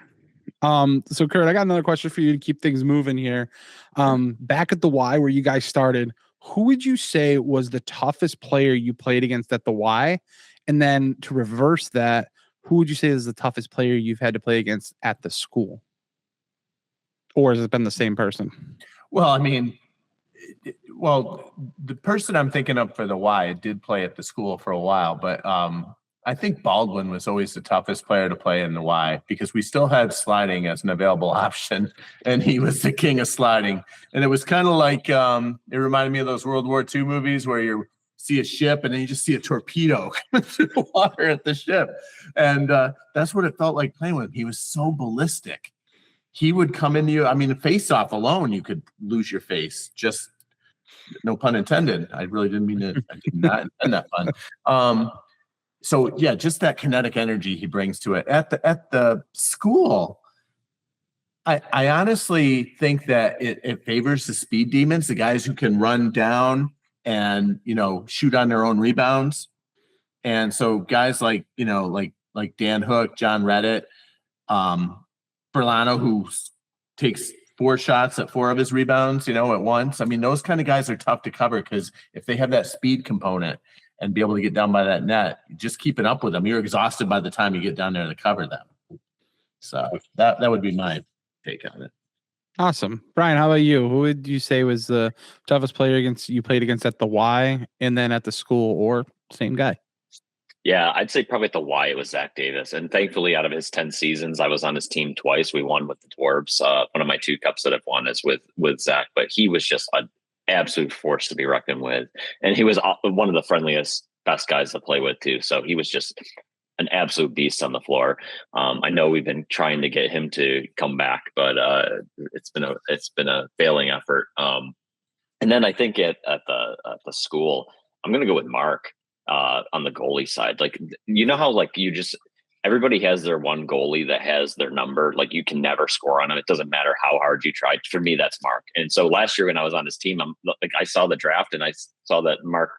So Kurt, I got another question for you to keep things moving here. Back at the Y where you guys started, who would you say was the toughest player you played against at the Y? And then to reverse that, who would you say is the toughest player you've had to play against at the school? Or has it been the same person? Well, the person I'm thinking of for the Y did play at the school for a while, but I think Baldwin was always the toughest player to play in the Y, because we still had sliding as an available option, and he was the king of sliding. And it was kind of like, it reminded me of those World War II movies where you see a ship and then you just see a torpedo coming through the water at the ship. And that's what it felt like playing with him. He was so ballistic. He would come into you. The face-off alone, you could lose your face. Just no pun intended. I really didn't mean to. I did not intend that pun. So yeah, just that kinetic energy he brings to it. At the school, I honestly think that it favors the speed demons, the guys who can run down and, shoot on their own rebounds. And so guys like Dan Hook, John Reddit, Berlano, who takes 4 shots at 4 of his rebounds, at once. I mean, those kind of guys are tough to cover because if they have that speed component and be able to get down by that net, just keeping up with them, you're exhausted by the time you get down there to cover them. So that would be my take on it. Awesome. Brian, how about you? Who would you say was the toughest player you played against at the Y and then at the school, or same guy? Yeah, I'd say probably at the Y it was Zach Davis. And thankfully, out of his 10 seasons, I was on his team twice. We won with the Dwarves. One of my 2 cups that I've won is with Zach, but he was just an absolute force to be reckoned with. And he was one of the friendliest, best guys to play with too. So he was just an absolute beast on the floor. I know we've been trying to get him to come back, but it's been a failing effort. And then I think at the school, I'm going to go with Mark on the goalie side. Like, how everybody has their one goalie that has their number. Like, you can never score on him. It doesn't matter how hard you try. For me, that's Mark. And so last year when I was on his team, I saw the draft and I saw that Mark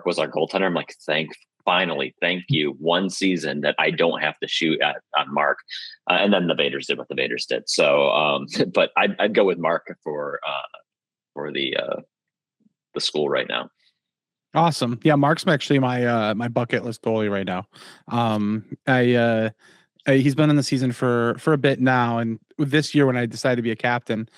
was our goaltender. I'm like, thank you. One season that I don't have to shoot on Mark. And then the Vaders did what the Vaders did. So, but I'd go with Mark for the school right now. Awesome. Yeah, Mark's actually my bucket list goalie right now. He's been in the season for a bit now, and this year when I decided to be a captain,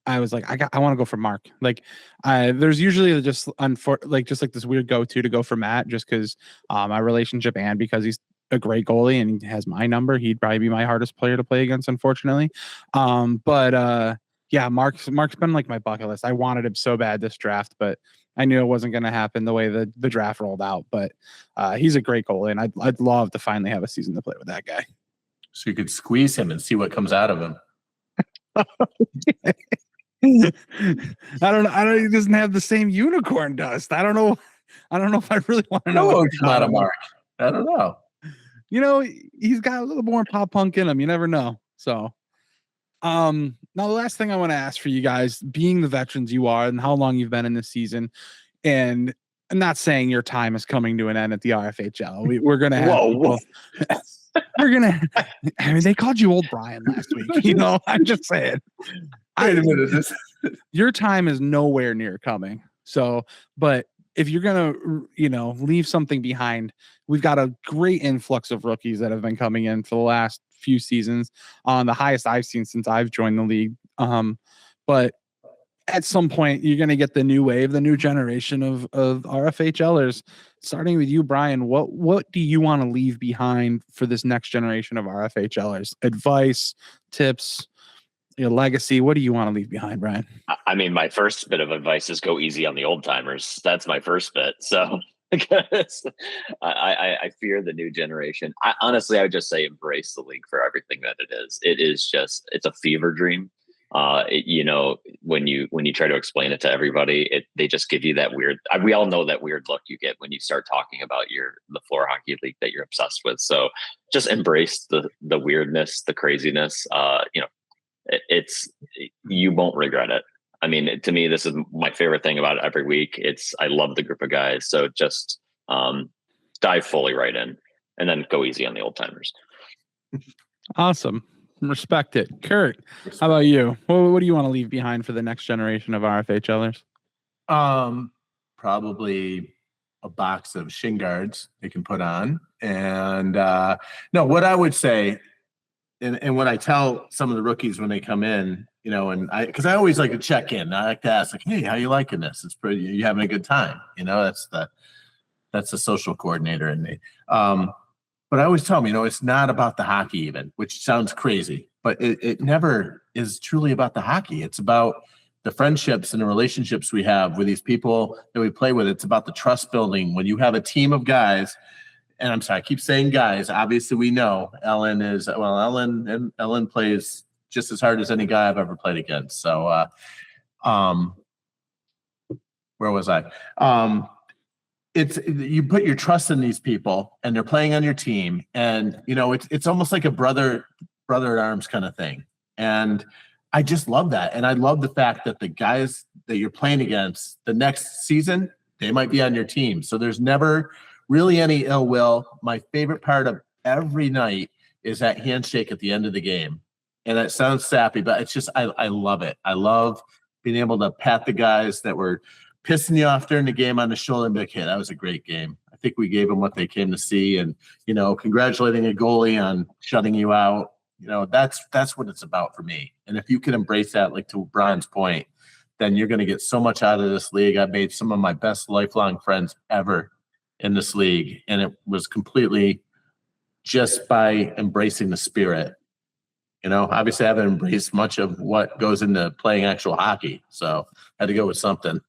I was like, I want to go for Mark. Like, there's usually just this weird to go for Matt, just because my relationship and because he's a great goalie and he has my number. He'd probably be my hardest player to play against, unfortunately. Yeah, Mark's been like my bucket list. I wanted him so bad this draft, but I knew it wasn't going to happen the way the draft rolled out. But he's a great goalie, and I'd love to finally have a season to play with that guy. So you could squeeze him and see what comes out of him. I don't know. He doesn't have the same unicorn dust. I don't know if I really want to know what's out of Mark. I don't know. He's got a little more pop punk in him. You never know. So, now the last thing I want to ask for you guys, being the veterans you are and how long you've been in this season, and I'm not saying your time is coming to an end at the RFHL. We're gonna have I mean, they called you old Brian last week. I'm just saying. Wait a minute. Your time is nowhere near coming. So, but if you're going to, leave something behind, we've got a great influx of rookies that have been coming in for the last few seasons, on the highest I've seen since I've joined the league. But at some point, you're going to get the new wave, the new generation of RFHLers. Starting with you, Brian, what do you want to leave behind for this next generation of RFHLers? Advice, tips, your legacy. What do you want to leave behind, Brian? I mean, my first bit of advice is go easy on the old timers. That's my first bit. So because I fear the new generation. Honestly, I would just say embrace the league for everything that it is. It's a fever dream. When you try to explain it to everybody, they just give you that weird. We all know that weird look you get when you start talking about the floor hockey league that you're obsessed with. So just embrace the weirdness, the craziness. You won't regret it. I mean, to me, this is my favorite thing about it every week. I love the group of guys. So just dive fully right in and then go easy on the old timers. Awesome. Respect it. Kurt, how about you? What do you want to leave behind for the next generation of RFHLers? Probably a box of shin guards they can put on. And no, what I would say, and what I tell some of the rookies when they come in, because I always like to check in. I like to ask, like, hey, how you liking this? It's pretty. You having a good time? That's the social coordinator in me. But I always tell them, it's not about the hockey even, which sounds crazy, but it never is truly about the hockey. It's about the friendships and the relationships we have with these people that we play with. It's about the trust building. When you have a team of guys, and I'm sorry, I keep saying guys. Obviously, we know Ellen plays just as hard as any guy I've ever played against. So, where was I? You put your trust in these people, and they're playing on your team, and it's almost like a brother brother at arms kind of thing. And I just love that. And I love the fact that the guys that you're playing against the next season, they might be on your team. So there's never really any ill will. My favorite part of every night is that handshake at the end of the game. And that sounds sappy, but it's just, I love it. I love being able to pat the guys that were pissing you off during the game on the shoulder and be like, hey, that was a great game. I think we gave them what they came to see. And, congratulating a goalie on shutting you out. That's what it's about for me. And if you can embrace that, like to Brian's point, then you're going to get so much out of this league. I've made some of my best lifelong friends ever in this league. And it was completely just by embracing the spirit. Obviously I haven't embraced much of what goes into playing actual hockey. So I had to go with something.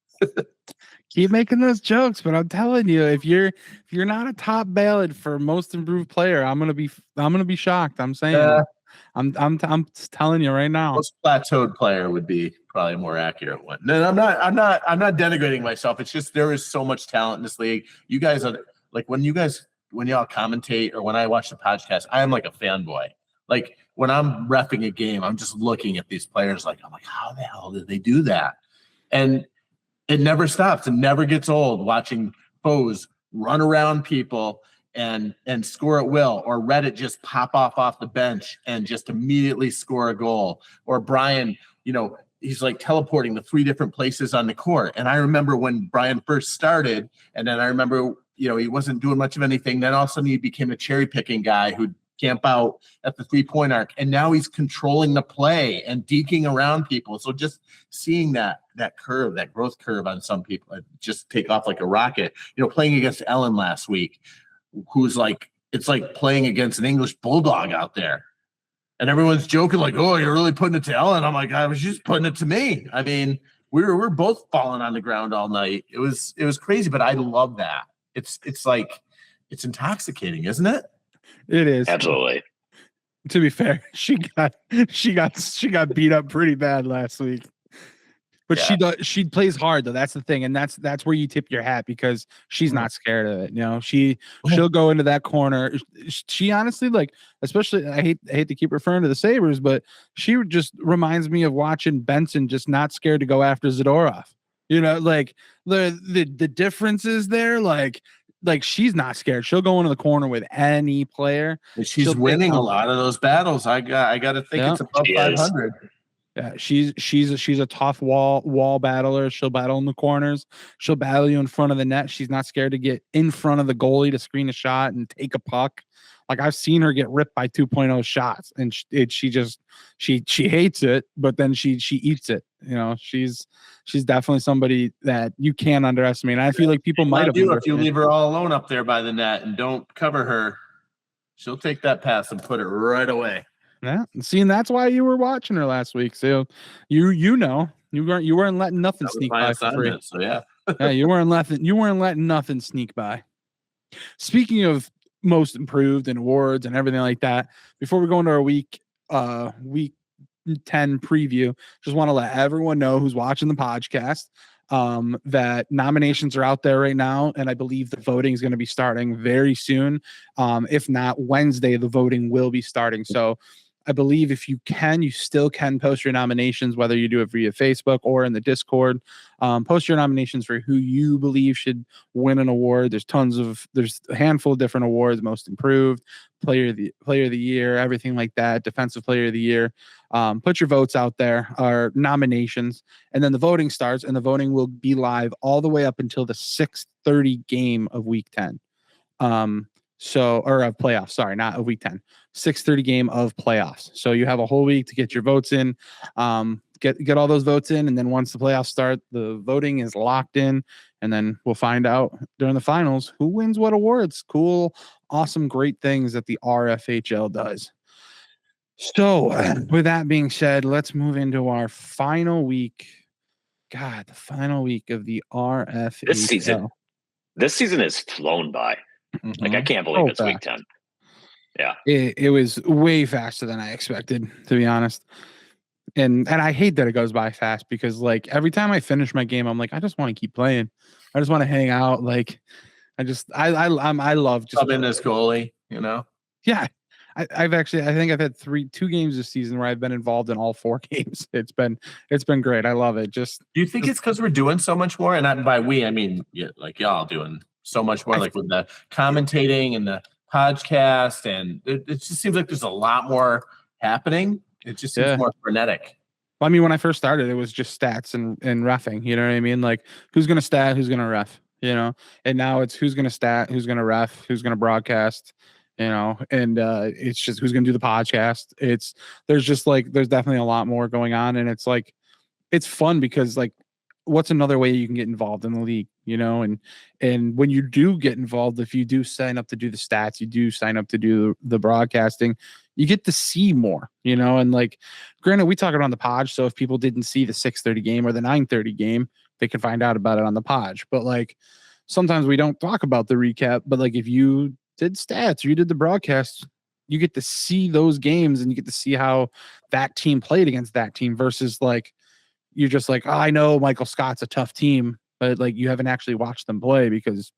Keep making those jokes, but I'm telling you, if you're not a top ballot for most improved player, I'm gonna be shocked. I'm saying, I'm telling you right now. Most plateaued player would be probably a more accurate one. No, I'm not denigrating myself. It's just there is so much talent in this league. You guys are like when y'all commentate or when I watch the podcast, I am like a fanboy. Like when I'm reffing a game, I'm just looking at these players I'm like, how the hell did they do that? And it never stops. It never gets old watching foes run around people and score at will, or Reddit just pop off the bench and just immediately score a goal. Or Brian, he's like teleporting to 3 different places on the court. And I remember when Brian first started, and then I remember, he wasn't doing much of anything. Then all of a sudden he became a cherry picking guy who'd camp out at the 3-point arc, and now he's controlling the play and deking around people. So just seeing that curve, that growth curve on some people, just take off like a rocket. Playing against Ellen last week, who's like, it's like playing against an English bulldog out there, and everyone's joking like, "Oh, you're really putting it to Ellen." I'm like, I was just putting it to me. I mean, we're both falling on the ground all night. It was crazy, but I love that. It's like it's intoxicating, isn't it? It is. Absolutely. To be fair, she got beat up pretty bad last week. But she plays hard though. That's the thing, and that's where you tip your hat, because she's not scared of it. She'll go into that corner. She honestly, like, especially I hate to keep referring to the Sabres, but she just reminds me of watching Benson just not scared to go after Zadorov. Like the differences there, like she's not scared. She'll go into the corner with any player. She's winning a lot of those battles. I got to think it's above 500. Yeah, she's a tough wall battler. She'll battle in the corners. She'll battle you in front of the net. She's not scared to get in front of the goalie to screen a shot and take a puck. Like I've seen her get ripped by 2.0 shots, and she hates it, but then she eats it. She's definitely somebody that you can't underestimate. And I feel like people might have. If you leave her all alone up there by the net and don't cover her, she'll take that pass and put it right away. Yeah, see, and that's why you were watching her last week. So you weren't letting nothing sneak by for free. So yeah, yeah, you weren't letting nothing sneak by. Speaking of most improved and awards and everything like that, before we go into our week 10 preview, just want to let everyone know who's watching the podcast that nominations are out there right now, and I believe the voting is going to be starting very soon. If not Wednesday, the voting will be starting. So I believe if you still can post your nominations, whether you do it via Facebook or in the Discord. Post your nominations for who you believe should win an award. There's a handful of different awards: most improved, player of the year, everything like that, defensive player of the year. Put your votes out there, or nominations, and then the voting starts, and the voting will be live all the way up until the 6:30 game of week 10. Or of playoffs, sorry, not of week 10, 6:30 game of playoffs. So you have a whole week to get your votes in, get all those votes in. And then once the playoffs start, the voting is locked in, and then we'll find out during the finals who wins what awards. Cool, awesome, great things that the RFHL does. So with that being said, let's move into our final week. God, the final week of the RFHL. This season has flown by. Mm-hmm. Like I can't believe it's week 10. Yeah, it was way faster than I expected, to be honest. And I hate that it goes by fast, because like every time I finish my game, I'm like, I just want to keep playing. I just want to hang out. Like I love just in this goalie, Yeah, I think I've had two games this season where I've been involved in all 4 games. It's been great. I love it. Just Do you think it's because we're doing so much more? And by we, I mean like y'all doing so much more, like with the commentating and the podcast, and it just seems like there's a lot more happening. It just seems more frenetic. I mean, when I first started, it was just stats and reffing. You know what I mean? Like, who's gonna stat, who's gonna ref? You know, and now it's who's gonna stat, who's gonna ref, who's gonna broadcast. You know, and it's just who's gonna do the podcast. There's definitely a lot more going on, and it's like it's fun because like, what's another way you can get involved in the league? You know, and when you do get involved, if you do sign up to do the stats, you do sign up to do the broadcasting, you get to see more, you know, and like, granted, we talk it on the pod. So if people didn't see the 6:30 game or the 9:30 game, they can find out about it on the pod. But like, sometimes we don't talk about the recap, but like, if you did stats or you did the broadcast, you get to see those games and you get to see how that team played against that team versus like, you're just like, oh, I know Michael Scott's a tough team, but like, you haven't actually watched them play because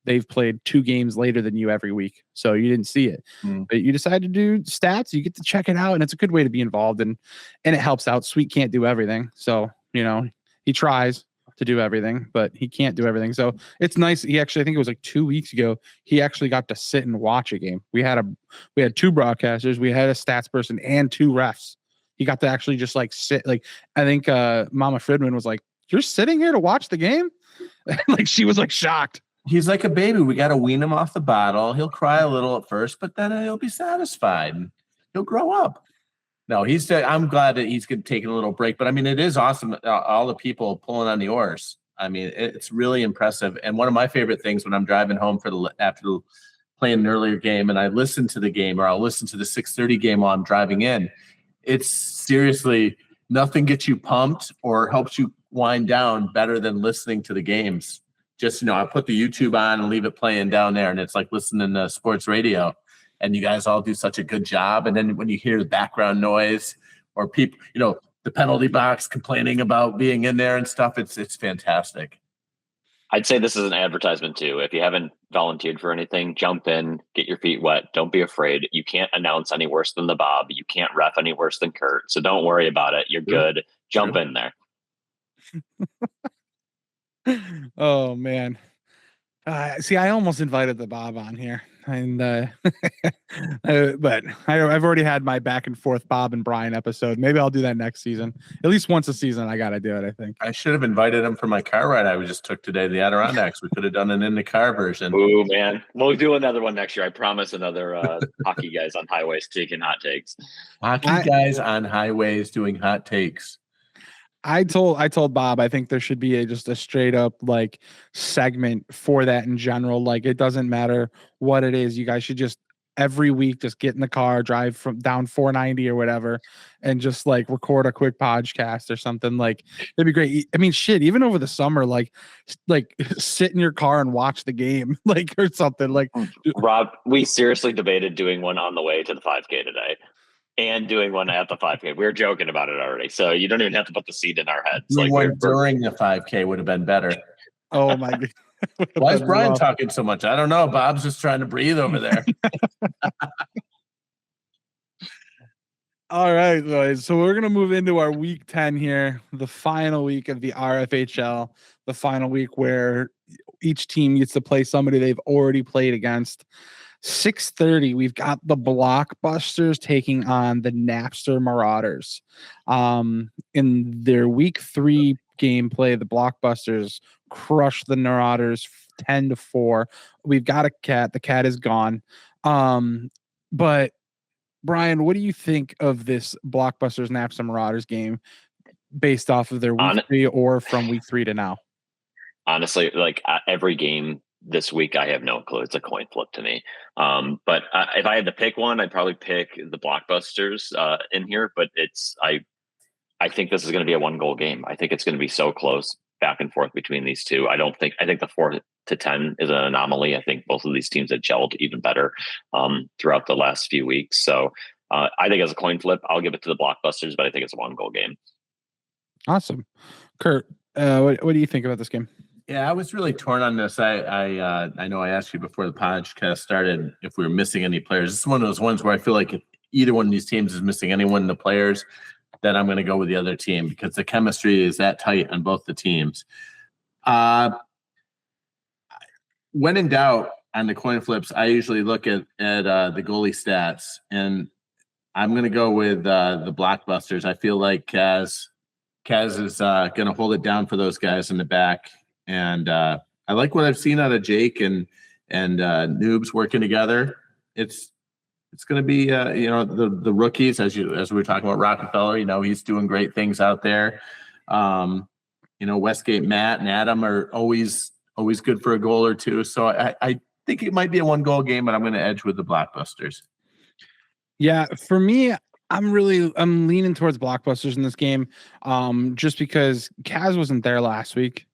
they've played 2 games later than you every week. So you didn't see it, but you decide to do stats. You get to check it out, and it's a good way to be involved, and it helps out. Sweet can't do everything. So, you know, he tries to do everything, but he can't do everything. So it's nice. He actually, I think it was like 2 weeks ago, he actually got to sit and watch a game. We had 2 broadcasters, we had a stats person and 2 refs. He got to actually just like sit. Like, I think Mama Fridman was like, "You're sitting here to watch the game?" Like, she was like shocked. He's like a baby. We got to wean him off the bottle. He'll cry a little at first, but then he'll be satisfied. He'll grow up. No, I'm glad that he's taking a little break. But I mean, it is awesome. All the people pulling on the oars. I mean, it's really impressive. And one of my favorite things when I'm driving home after playing an earlier game, and I listen to the game, or I'll listen to the 6:30 game while I'm driving in. It's seriously, nothing gets you pumped or helps you wind down better than listening to the games. Just, you know, I put the YouTube on and leave it playing down there, and it's like listening to sports radio. And you guys all do such a good job. And then when you hear the background noise or people, you know, the penalty box complaining about being in there and stuff, it's fantastic. I'd say this is an advertisement too. If you haven't volunteered for anything, jump in, get your feet wet. Don't be afraid. You can't announce any worse than the Bob. You can't ref any worse than Kurt. So don't worry about it. You're good. Jump in there. Oh man. See, I almost invited the Bob on here, and but I've already had my back and forth Bob and Brian episode. Maybe I'll do that next season. At least once a season, I got to do it. I think I should have invited him for my car ride I just took today, the Adirondacks. We could have done an in the car version. Oh man, we'll do another one next year. I promise. Another hockey guys on highways taking hot takes. Hockey guys on highways doing hot takes. I told Bob I think there should be just a straight up like segment for that in general. Like, it doesn't matter what it is. You guys should just every week just get in the car, drive from down 490 or whatever, and just like record a quick podcast or something. Like, it'd be great. I mean, shit, even over the summer, like sit in your car and watch the game, like, or something. Like, Rob, we seriously debated doing one on the way to the 5K today. And doing one at the 5K. We were joking about it already. So you don't even have to put the seed in our heads. Like, one during the 5K would have been better. Oh my God. Why is Brian talking so much? I don't know. Bob's just trying to breathe over there. All right, guys. So we're going to move into our week 10 here, the final week of the RFHL, the final week where each team gets to play somebody they've already played against. 6:30, we've got the Blockbusters taking on the Napster Marauders. In their week 3 gameplay, the Blockbusters crushed the Marauders 10-4. We've got a cat. The cat is gone. But Brian, what do you think of this Blockbusters Napster Marauders game based off of their week 3 or from week 3 to now? Honestly, like every game this week, I have no clue. It's a coin flip to me. But if I had to pick one, I'd probably pick the Blockbusters in here. But I think this is going to be a 1-goal game. I think it's going to be so close back and forth between these two. I think the 4-10 is an anomaly. I think both of these teams have gelled even better throughout the last few weeks. So I think as a coin flip, I'll give it to the Blockbusters, but I think it's a 1-goal game. Awesome. Kurt, what do you think about this game? Yeah, I was really torn on this. I know I asked you before the podcast started if we were missing any players. This is one of those ones where I feel like if either one of these teams is missing any one of the players, then I'm going to go with the other team because the chemistry is that tight on both the teams. When in doubt on the coin flips, I usually look at the goalie stats, and I'm going to go with the blockbusters. I feel like Kaz is going to hold it down for those guys in the back, and I like what I've seen out of Jake and Noobs working together. It's going to be the rookies as we were talking about Rockefeller. He's doing great things out there. Westgate, Matt, and Adam are always good for a goal or two. So I think it might be a 1-goal game, but I'm going to edge with the blockbusters. Yeah, for me, I'm leaning towards blockbusters in this game, just because Kaz wasn't there last week,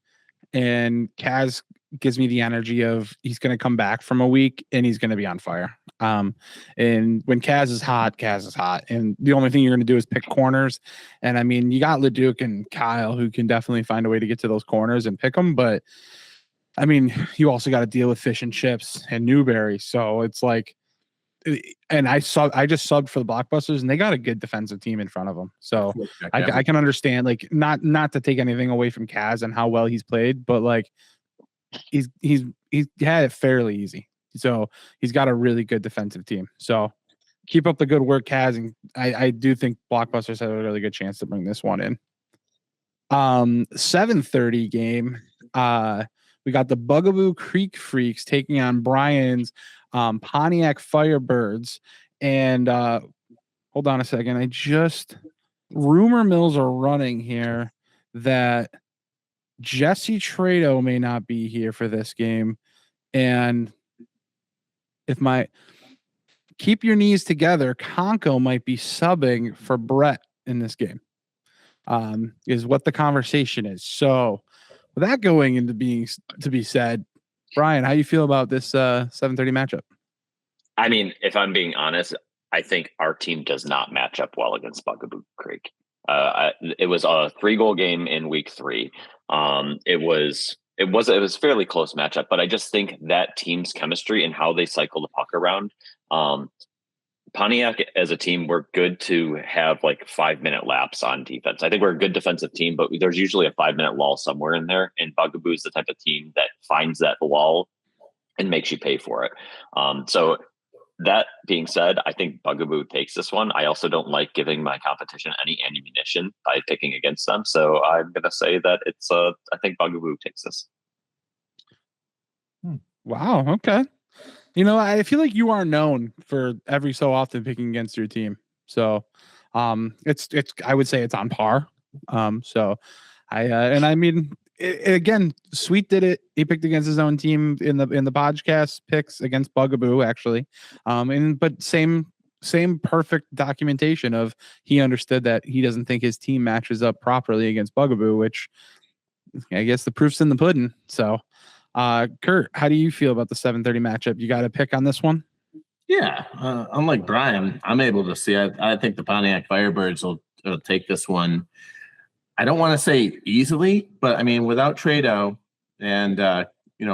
and Kaz gives me the energy of he's going to come back from a week and he's going to be on fire. And when Kaz is hot, and the only thing you're going to do is pick corners. And I mean, you got Leduc and Kyle who can definitely find a way to get to those corners and pick them, but I mean, you also got to deal with Fish and Chips and Newberry, so it's like. And I just subbed for the blockbusters, and they got a good defensive team in front of them. So I can understand, like, not to take anything away from Kaz and how well he's played, but like he's had it fairly easy. So he's got a really good defensive team. So keep up the good work, Kaz. And I do think blockbusters have a really good chance to bring this one in. 7:30 game. We got the Bugaboo Creek Freaks taking on Brian's Pontiac Firebirds. And hold on a second. Rumor mills are running here that Jesse Trado may not be here for this game. And keep your knees together, Conco might be subbing for Brett in this game, is what the conversation is. So with that going into to be said, Brian, how you feel about this 7:30 matchup? I mean, if I'm being honest, I think our team does not match up well against Bugaboo Creek. It was a 3-goal game in week 3. It was a fairly close matchup, but I just think that team's chemistry and how they cycle the puck around. Pontiac as a team, we're good to have like 5-minute laps on defense. I think we're a good defensive team, but there's usually a 5-minute lull somewhere in there. And Bugaboo is the type of team that finds that lull and makes you pay for it. So that being said, I think Bugaboo takes this one. I also don't like giving my competition any ammunition by picking against them. So I'm going to say that I think Bugaboo takes this. Wow. Okay. I feel like you are known for every so often picking against your team. So, it's I would say it's on par. So I mean, again, Sweet did it. He picked against his own team in the podcast picks against Bugaboo, actually. But same perfect documentation of he understood that he doesn't think his team matches up properly against Bugaboo, which I guess the proof's in the pudding. So, Kurt, how do you feel about the 7:30 matchup? You got a pick on this one? Yeah, unlike Brian, I'm able to see. I think the Pontiac Firebirds will take this one. I don't want to say easily, but I mean without Trado and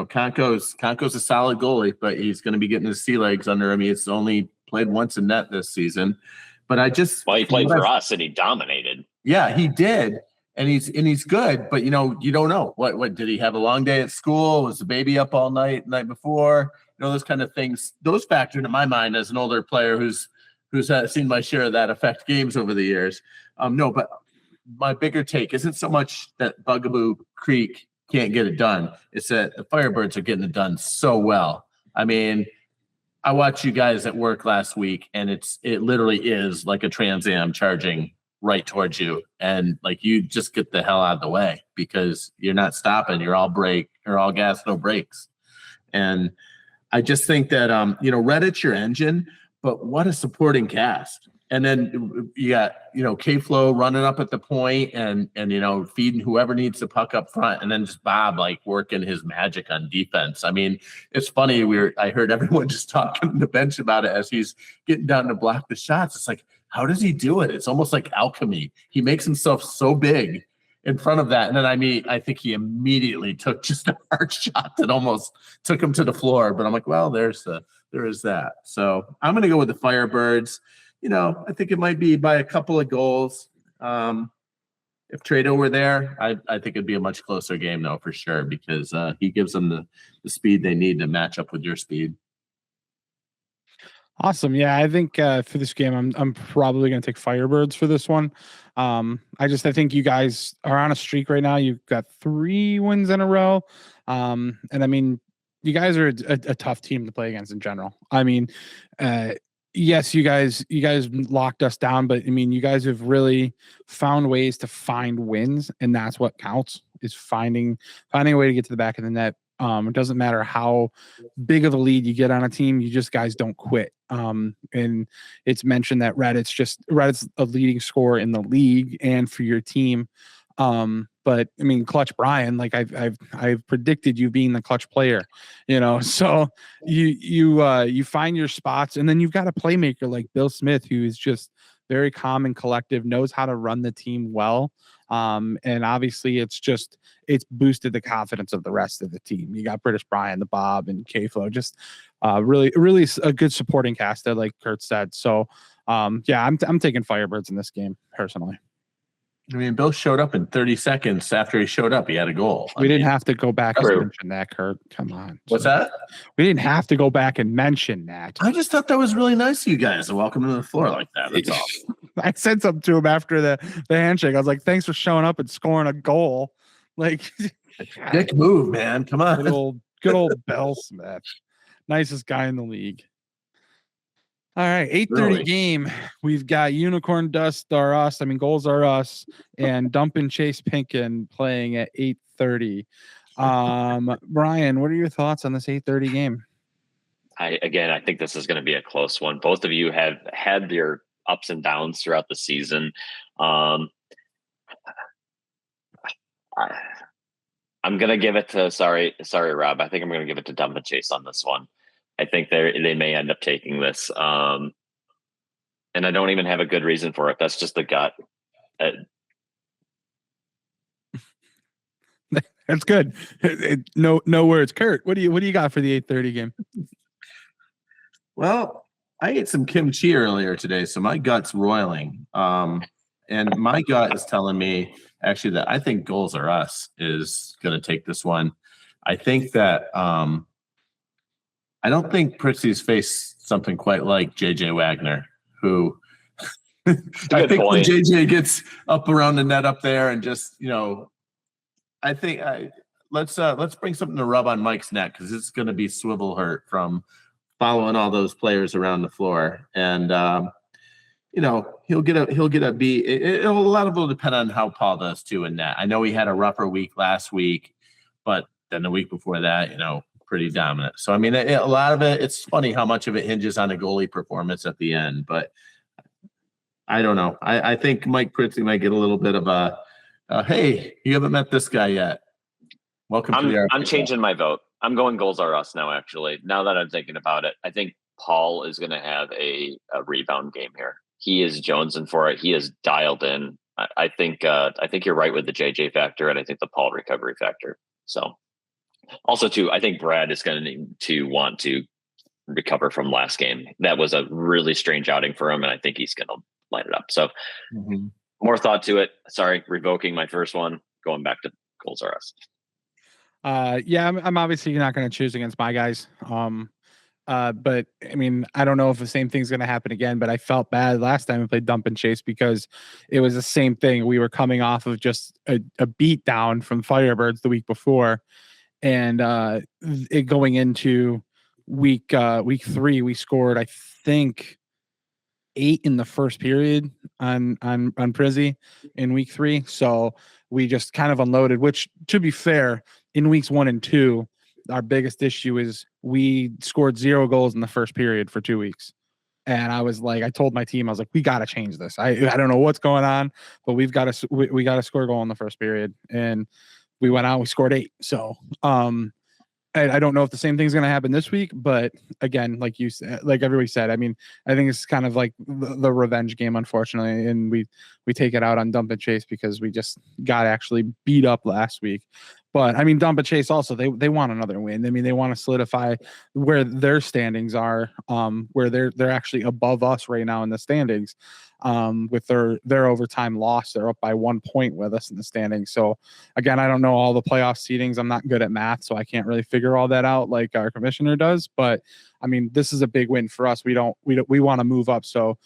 Conco's a solid goalie, but he's going to be getting his sea legs under him. He's only played once in net this season, but he played for us and he dominated. Yeah, he did. And he's good, but you don't know what did he have a long day at school? Was the baby up all night the night before? Those kind of things. Those factor into my mind as an older player who's seen my share of that affect games over the years. No, but my bigger take isn't so much that Bugaboo Creek can't get it done. It's that the Firebirds are getting it done so well. I mean, I watched you guys at work last week, and it literally is like a Trans Am charging right towards you, and like you just get the hell out of the way because you're not stopping. You're all gas, no brakes. And I just think that Reddit's your engine, but what a supporting cast. And then you got K-Flow running up at the point and feeding whoever needs the puck up front, and then just Bob like working his magic on defense. I mean, it's funny. I heard everyone just talking on the bench about it as he's getting down to block the shots. It's like, how does he do it? It's almost like alchemy. He makes himself so big in front of that. And then I think he immediately took just a hard shot that almost took him to the floor. But I'm like, well, there is that. So I'm going to go with the Firebirds. I think it might be by a couple of goals. If Trado were there, I think it'd be a much closer game, though, for sure, because he gives them the speed they need to match up with your speed. Awesome. Yeah, I think for this game, I'm probably going to take Firebirds for this one. I think you guys are on a streak right now. You've got 3 wins in a row. And I mean, you guys are a tough team to play against in general. I mean, yes, you guys locked us down, but I mean, you guys have really found ways to find wins, and that's what counts, is finding a way to get to the back of the net. It doesn't matter how big of a lead you get on a team, you just guys don't quit. And it's mentioned that Reddit's a leading scorer in the league and for your team. But I mean, Clutch Brian, like I've predicted you being the clutch player, so you find your spots, and then you've got a playmaker like Bill Smith, who is just very calm and collective, knows how to run the team well. And obviously it's boosted the confidence of the rest of the team. You got British Brian, the Bob, and K-Flow, just really a good supporting cast there, like Kurt said. So yeah, I'm taking Firebirds in this game personally. I mean, Bill showed up in 30 seconds after he showed up. He had a goal. We didn't have to go back and mention that, Kurt. Come on. What's that? We didn't have to go back and mention that. I just thought that was really nice of you guys to welcome him to the floor like that. That's all. I said something to him after the handshake. I was like, thanks for showing up and scoring a goal. Like, dick move, man. Come on. Good old Bill Smith. Nicest guy in the league. All right, 8:30 game. We've got Unicorn Dust are us. I mean, Goals are us, and Dumpin' Chase Pinkin playing at 8:30. Brian, what are your thoughts on this 8:30 game? I think this is going to be a close one. Both of you have had your ups and downs throughout the season. I'm going to give it to sorry, Rob. I think I'm going to give it to Dumpin' Chase on this one. I think they may end up taking this. And I don't even have a good reason for it. That's just the gut. That's good. No words. Kurt, what do you got for the 8:30 game? Well, I ate some kimchi earlier today, so my gut's roiling. And my gut is telling me actually that I think Goals are us is going to take this one. I think that I don't think Pritzy's faced something quite like JJ Wagner, who I think when JJ gets up around the net up there and just, I think let's bring something to rub on Mike's neck, because it's going to be swivel hurt from following all those players around the floor. And he'll get a B. A lot of it will depend on how Paul does too in net. I know he had a rougher week last week, but then the week before that, pretty dominant. So, I mean, a lot of it, it's funny how much of it hinges on the goalie performance at the end, but I don't know. I think Mike Pritzy might get a little bit of a, hey, you haven't met this guy yet. Welcome to the RFHL. I'm changing my vote. I'm going Goals are us now, actually. Now that I'm thinking about it, I think Paul is going to have a rebound game here. He is jonesing for it. He is dialed in. I think you're right with the JJ factor, and I think the Paul recovery factor. So, also too, I think Brad is going to need to want to recover from last game. That was a really strange outing for him, and I think he's going to light it up. So, more thought to it. Sorry, revoking my first one. Going back to Goals are us. Yeah, I'm obviously not going to choose against my guys. But I mean, I don't know if the same thing's going to happen again, but I felt bad last time we played Dumpin' Chase because it was the same thing. We were coming off of just a beat down from Firebirds the week before. And it going into week 3, we scored, I think, 8 in the first period on Prizzy in week 3. So we just kind of unloaded, which, to be fair, in weeks 1 and 2, our biggest issue is we scored 0 goals in the first period for 2 weeks. And I was like, I told my team, I was like, we got to change this. I don't know what's going on, but we got to score a goal in the first period. And we went out, we scored 8. So, I don't know if the same thing's going to happen this week, but again, like you said, like everybody said, I mean, I think it's kind of like the revenge game, unfortunately, and we take it out on Dump and Chase because we just got actually beat up last week. But I mean, Dump and Chase also they want another win. I mean, they want to solidify where their standings are, where they're actually above us right now in the standings. With their overtime loss, they're up by 1 point with us in the standings. So again, I don't know all the playoff seedings. I'm not good at math, so I can't really figure all that out like our commissioner does. But I mean, this is a big win for us. We want to move up. So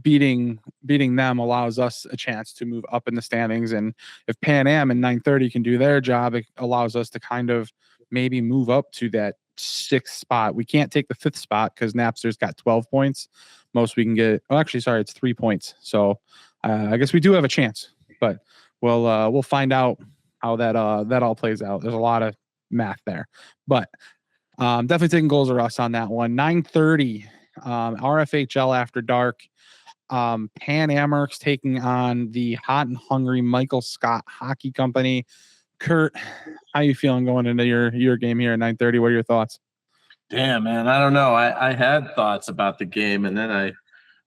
beating them allows us a chance to move up in the standings. And if Pan Am and 930 can do their job, it allows us to kind of maybe move up to that 6th spot. We can't take the 5th spot because Napster's got 12 points. Most we can get. Oh, actually, sorry, it's 3 points. So I guess we do have a chance, but we'll find out how that all plays out. There's a lot of math there, but definitely taking goals are us on that one. 9:30 RFHL after dark. Pan Amherst taking on the hot and hungry Michael Scott Hockey Company. Kurt, how you feeling going into your game here at 9:30? What are your thoughts? Damn, man, I don't know. I had thoughts about the game, and then I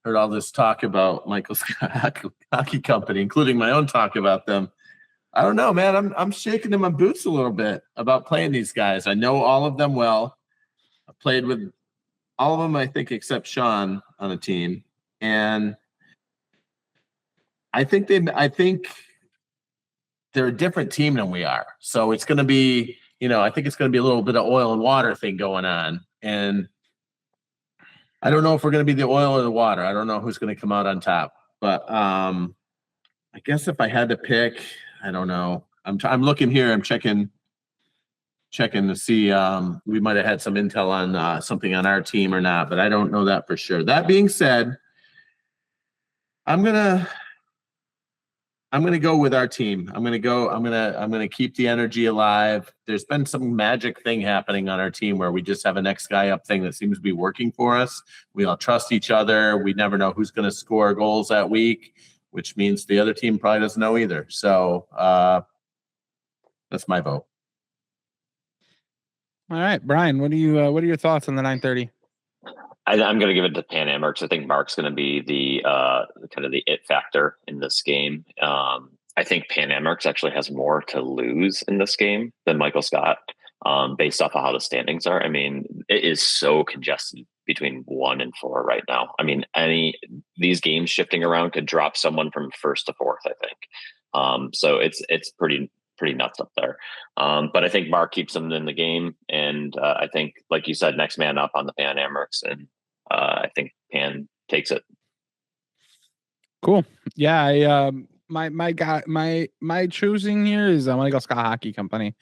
heard all this talk about Michael Scott Hockey Company, including my own talk about them. I don't know, man. I'm shaking in my boots a little bit about playing these guys. I know all of them well. I played with all of them, I think, except Sean on a team. And I think they're a different team than we are. So it's going to be, I think it's going to be a little bit of oil and water thing going on. And I don't know if we're going to be the oil or the water. I don't know who's going to come out on top. But I guess if I had to pick, I don't know. I'm looking here. I'm checking to see. We might have had some intel on something on our team or not, but I don't know that for sure. That being said, I'm gonna go with our team. I'm gonna keep the energy alive. There's been some magic thing happening on our team where we just have a next guy up thing that seems to be working for us. We all trust each other. We never know who's going to score goals that week, which means the other team probably doesn't know either. So that's my vote. All right, Brian, what are your thoughts on the 9:30? I'm going to give it to Pan Am. I think Mark's going to be the kind of the it factor in this game. I think Pan Am actually has more to lose in this game than Michael Scott, based off of how the standings are. I mean, it is so congested between 1 and 4 right now. I mean, these games shifting around could drop someone from 1st to 4th, I think. So it's pretty nuts up there. But I think Mark keeps them in the game. And I think, like you said, next man up on the Pan Amherst. And I think Pan takes it. Cool. Yeah. My choosing here is Michael Scott Hockey Company.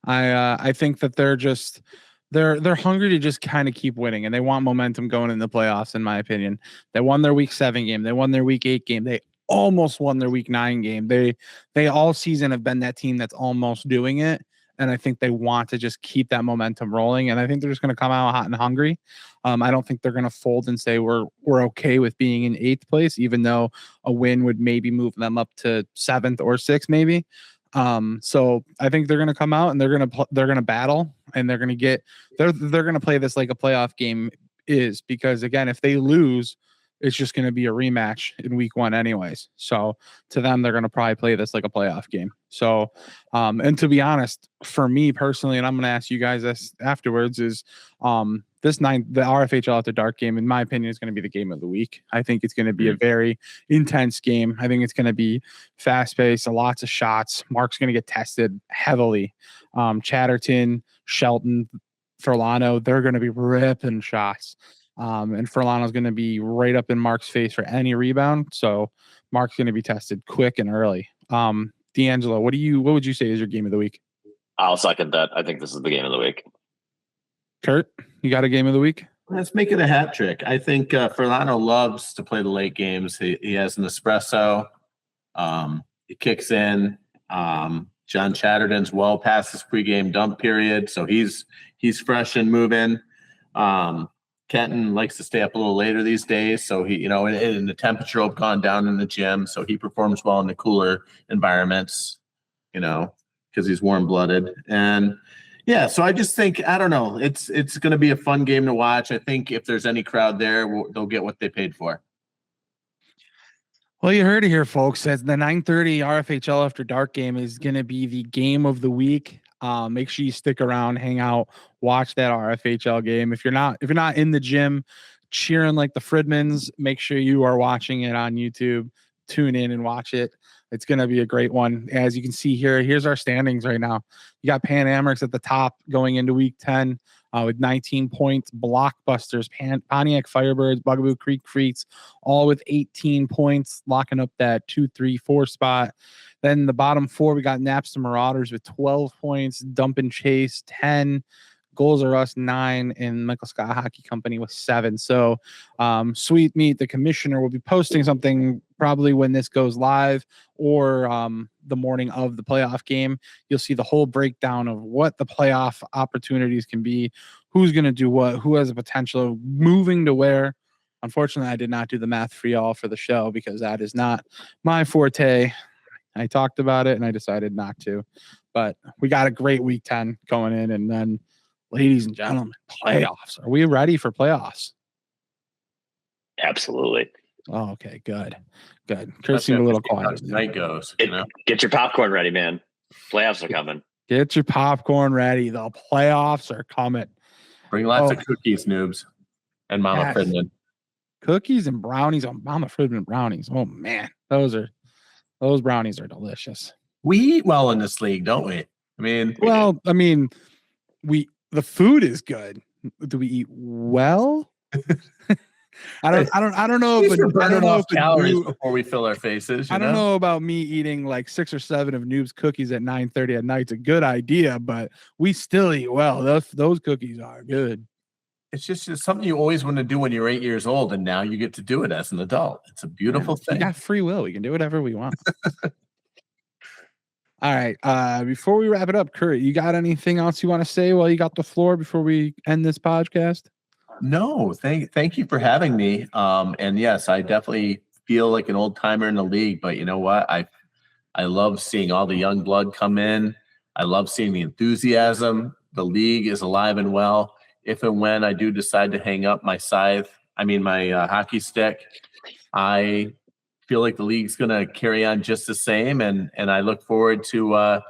I think that they're hungry to just kind of keep winning, and they want momentum going in the playoffs, in my opinion. They won their week 7 game. They won their week 8 game. They almost won their week 9 game. They all season have been that team that's almost doing it. And I think they want to just keep that momentum rolling. And I think they're just going to come out hot and hungry. I don't think they're going to fold and say we're okay with being in 8th place, even though a win would maybe move them up to 7th or 6th, maybe. So I think they're going to come out and they're going to battle, and they're going to play this like a playoff game is, because again, if they lose, it's just going to be a rematch in week 1 anyways. So to them, they're going to probably play this like a playoff game. So, and to be honest, for me personally, and I'm going to ask you guys this afterwards, is the RFHL After Dark game, in my opinion, is going to be the game of the week. I think it's going to be a very intense game. I think it's going to be fast paced, lots of shots. Mark's going to get tested heavily. Chatterton, Shelton, Furlano, they're going to be ripping shots. And Furlano's going to be right up in Mark's face for any rebound. So Mark's going to be tested quick and early. D'Angelo, what would you say is your game of the week? I'll second that. I think this is the game of the week. Kurt, you got a game of the week? Let's make it a hat trick. I think Furlano loves to play the late games. He has an espresso. He kicks in. John Chatterton's well past his pregame dump period, so he's fresh and moving. Kenton likes to stay up a little later these days, so he, and the temperature will have gone down in the gym, so he performs well in the cooler environments, because he's warm-blooded. And Yeah, so I just think I don't know. It's going to be a fun game to watch. I think if there's any crowd there, they'll get what they paid for. Well, you heard it here, folks. As the 9:30 RFHL After Dark game is going to be the game of the week. Make sure you stick around, hang out, watch that RFHL game. If you're not in the gym cheering like the Fridmans, make sure you are watching it on YouTube. Tune in and watch it. It's going to be a great one. As you can see here, here's our standings right now. You got Pan Americs at the top going into week 10 with 19 points. Blockbusters, Pontiac Firebirds, Bugaboo Creek Freaks, all with 18 points, locking up that 2, 3, 4 spot. Then the bottom four, we got Napster Marauders with 12 points, Dump and Chase 10, Goals Are Us 9, and Michael Scott Hockey Company with 7. So Sweet Meat, the commissioner, will be posting something probably when this goes live or the morning of the playoff game. You'll see the whole breakdown of what the playoff opportunities can be, who's going to do what, who has the potential of moving to where. Unfortunately, I did not do the math for y'all for the show because that is not my forte. I talked about it and I decided not to, but we got a great week 10 going in. And then, ladies and gentlemen, playoffs. Are we ready for playoffs? Absolutely. Oh, okay, good. Kurt seemed a little quiet. Tonight goes. Get your popcorn ready, man. Playoffs are coming. Get your popcorn ready. The playoffs are coming. Bring lots of cookies, noobs, and Mama Fridman. Cookies and brownies on Mama Fridman brownies. Oh man, those brownies are delicious. We eat well in this league, don't we? The food is good. Do we eat well? I don't know if calories before we fill our faces. I don't know about me eating like 6 or 7 of Noob's cookies at 9:30 at night. It's a good idea, but we still eat well. Those cookies are good. It's just something you always want to do when you're 8 years old, and now you get to do it as an adult. It's a beautiful thing. We got free will. We can do whatever we want. All right. Before we wrap it up, Kurt, you got anything else you want to say while you got the floor before we end this podcast? No, thank you for having me. And yes, I definitely feel like an old timer in the league, but you know what? I love seeing all the young blood come in. I love seeing the enthusiasm. The league is alive and well. If and when I do decide to hang up my my hockey stick, I feel like the league's going to carry on just the same. And I look forward to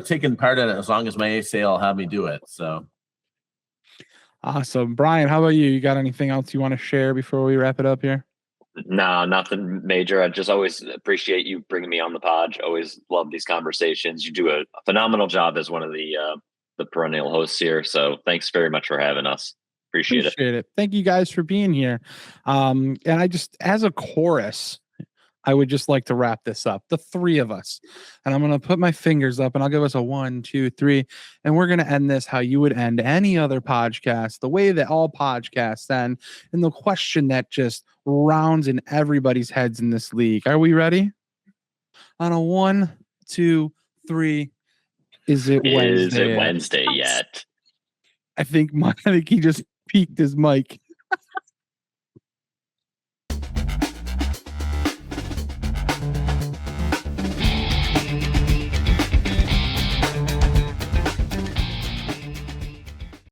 taking part in it as long as my ASA will have me do it. So. Awesome. Brian, how about you? You got anything else you want to share before we wrap it up here? No, nothing major. I just always appreciate you bringing me on the pod. Always love these conversations. You do a phenomenal job as one of the perennial hosts here. So thanks very much for having us. Appreciate it. Thank you guys for being here. And I just, as a chorus, I would just like to wrap this up, the three of us. And I'm going to put my fingers up and I'll give us a 1, 2, 3. And we're going to end this how you would end any other podcast, the way that all podcasts end. And the question that just rounds in everybody's heads in this league. Are we ready? On a 1, 2, 3. Is it Wednesday? Is it Wednesday yet? I think he just peaked his mic.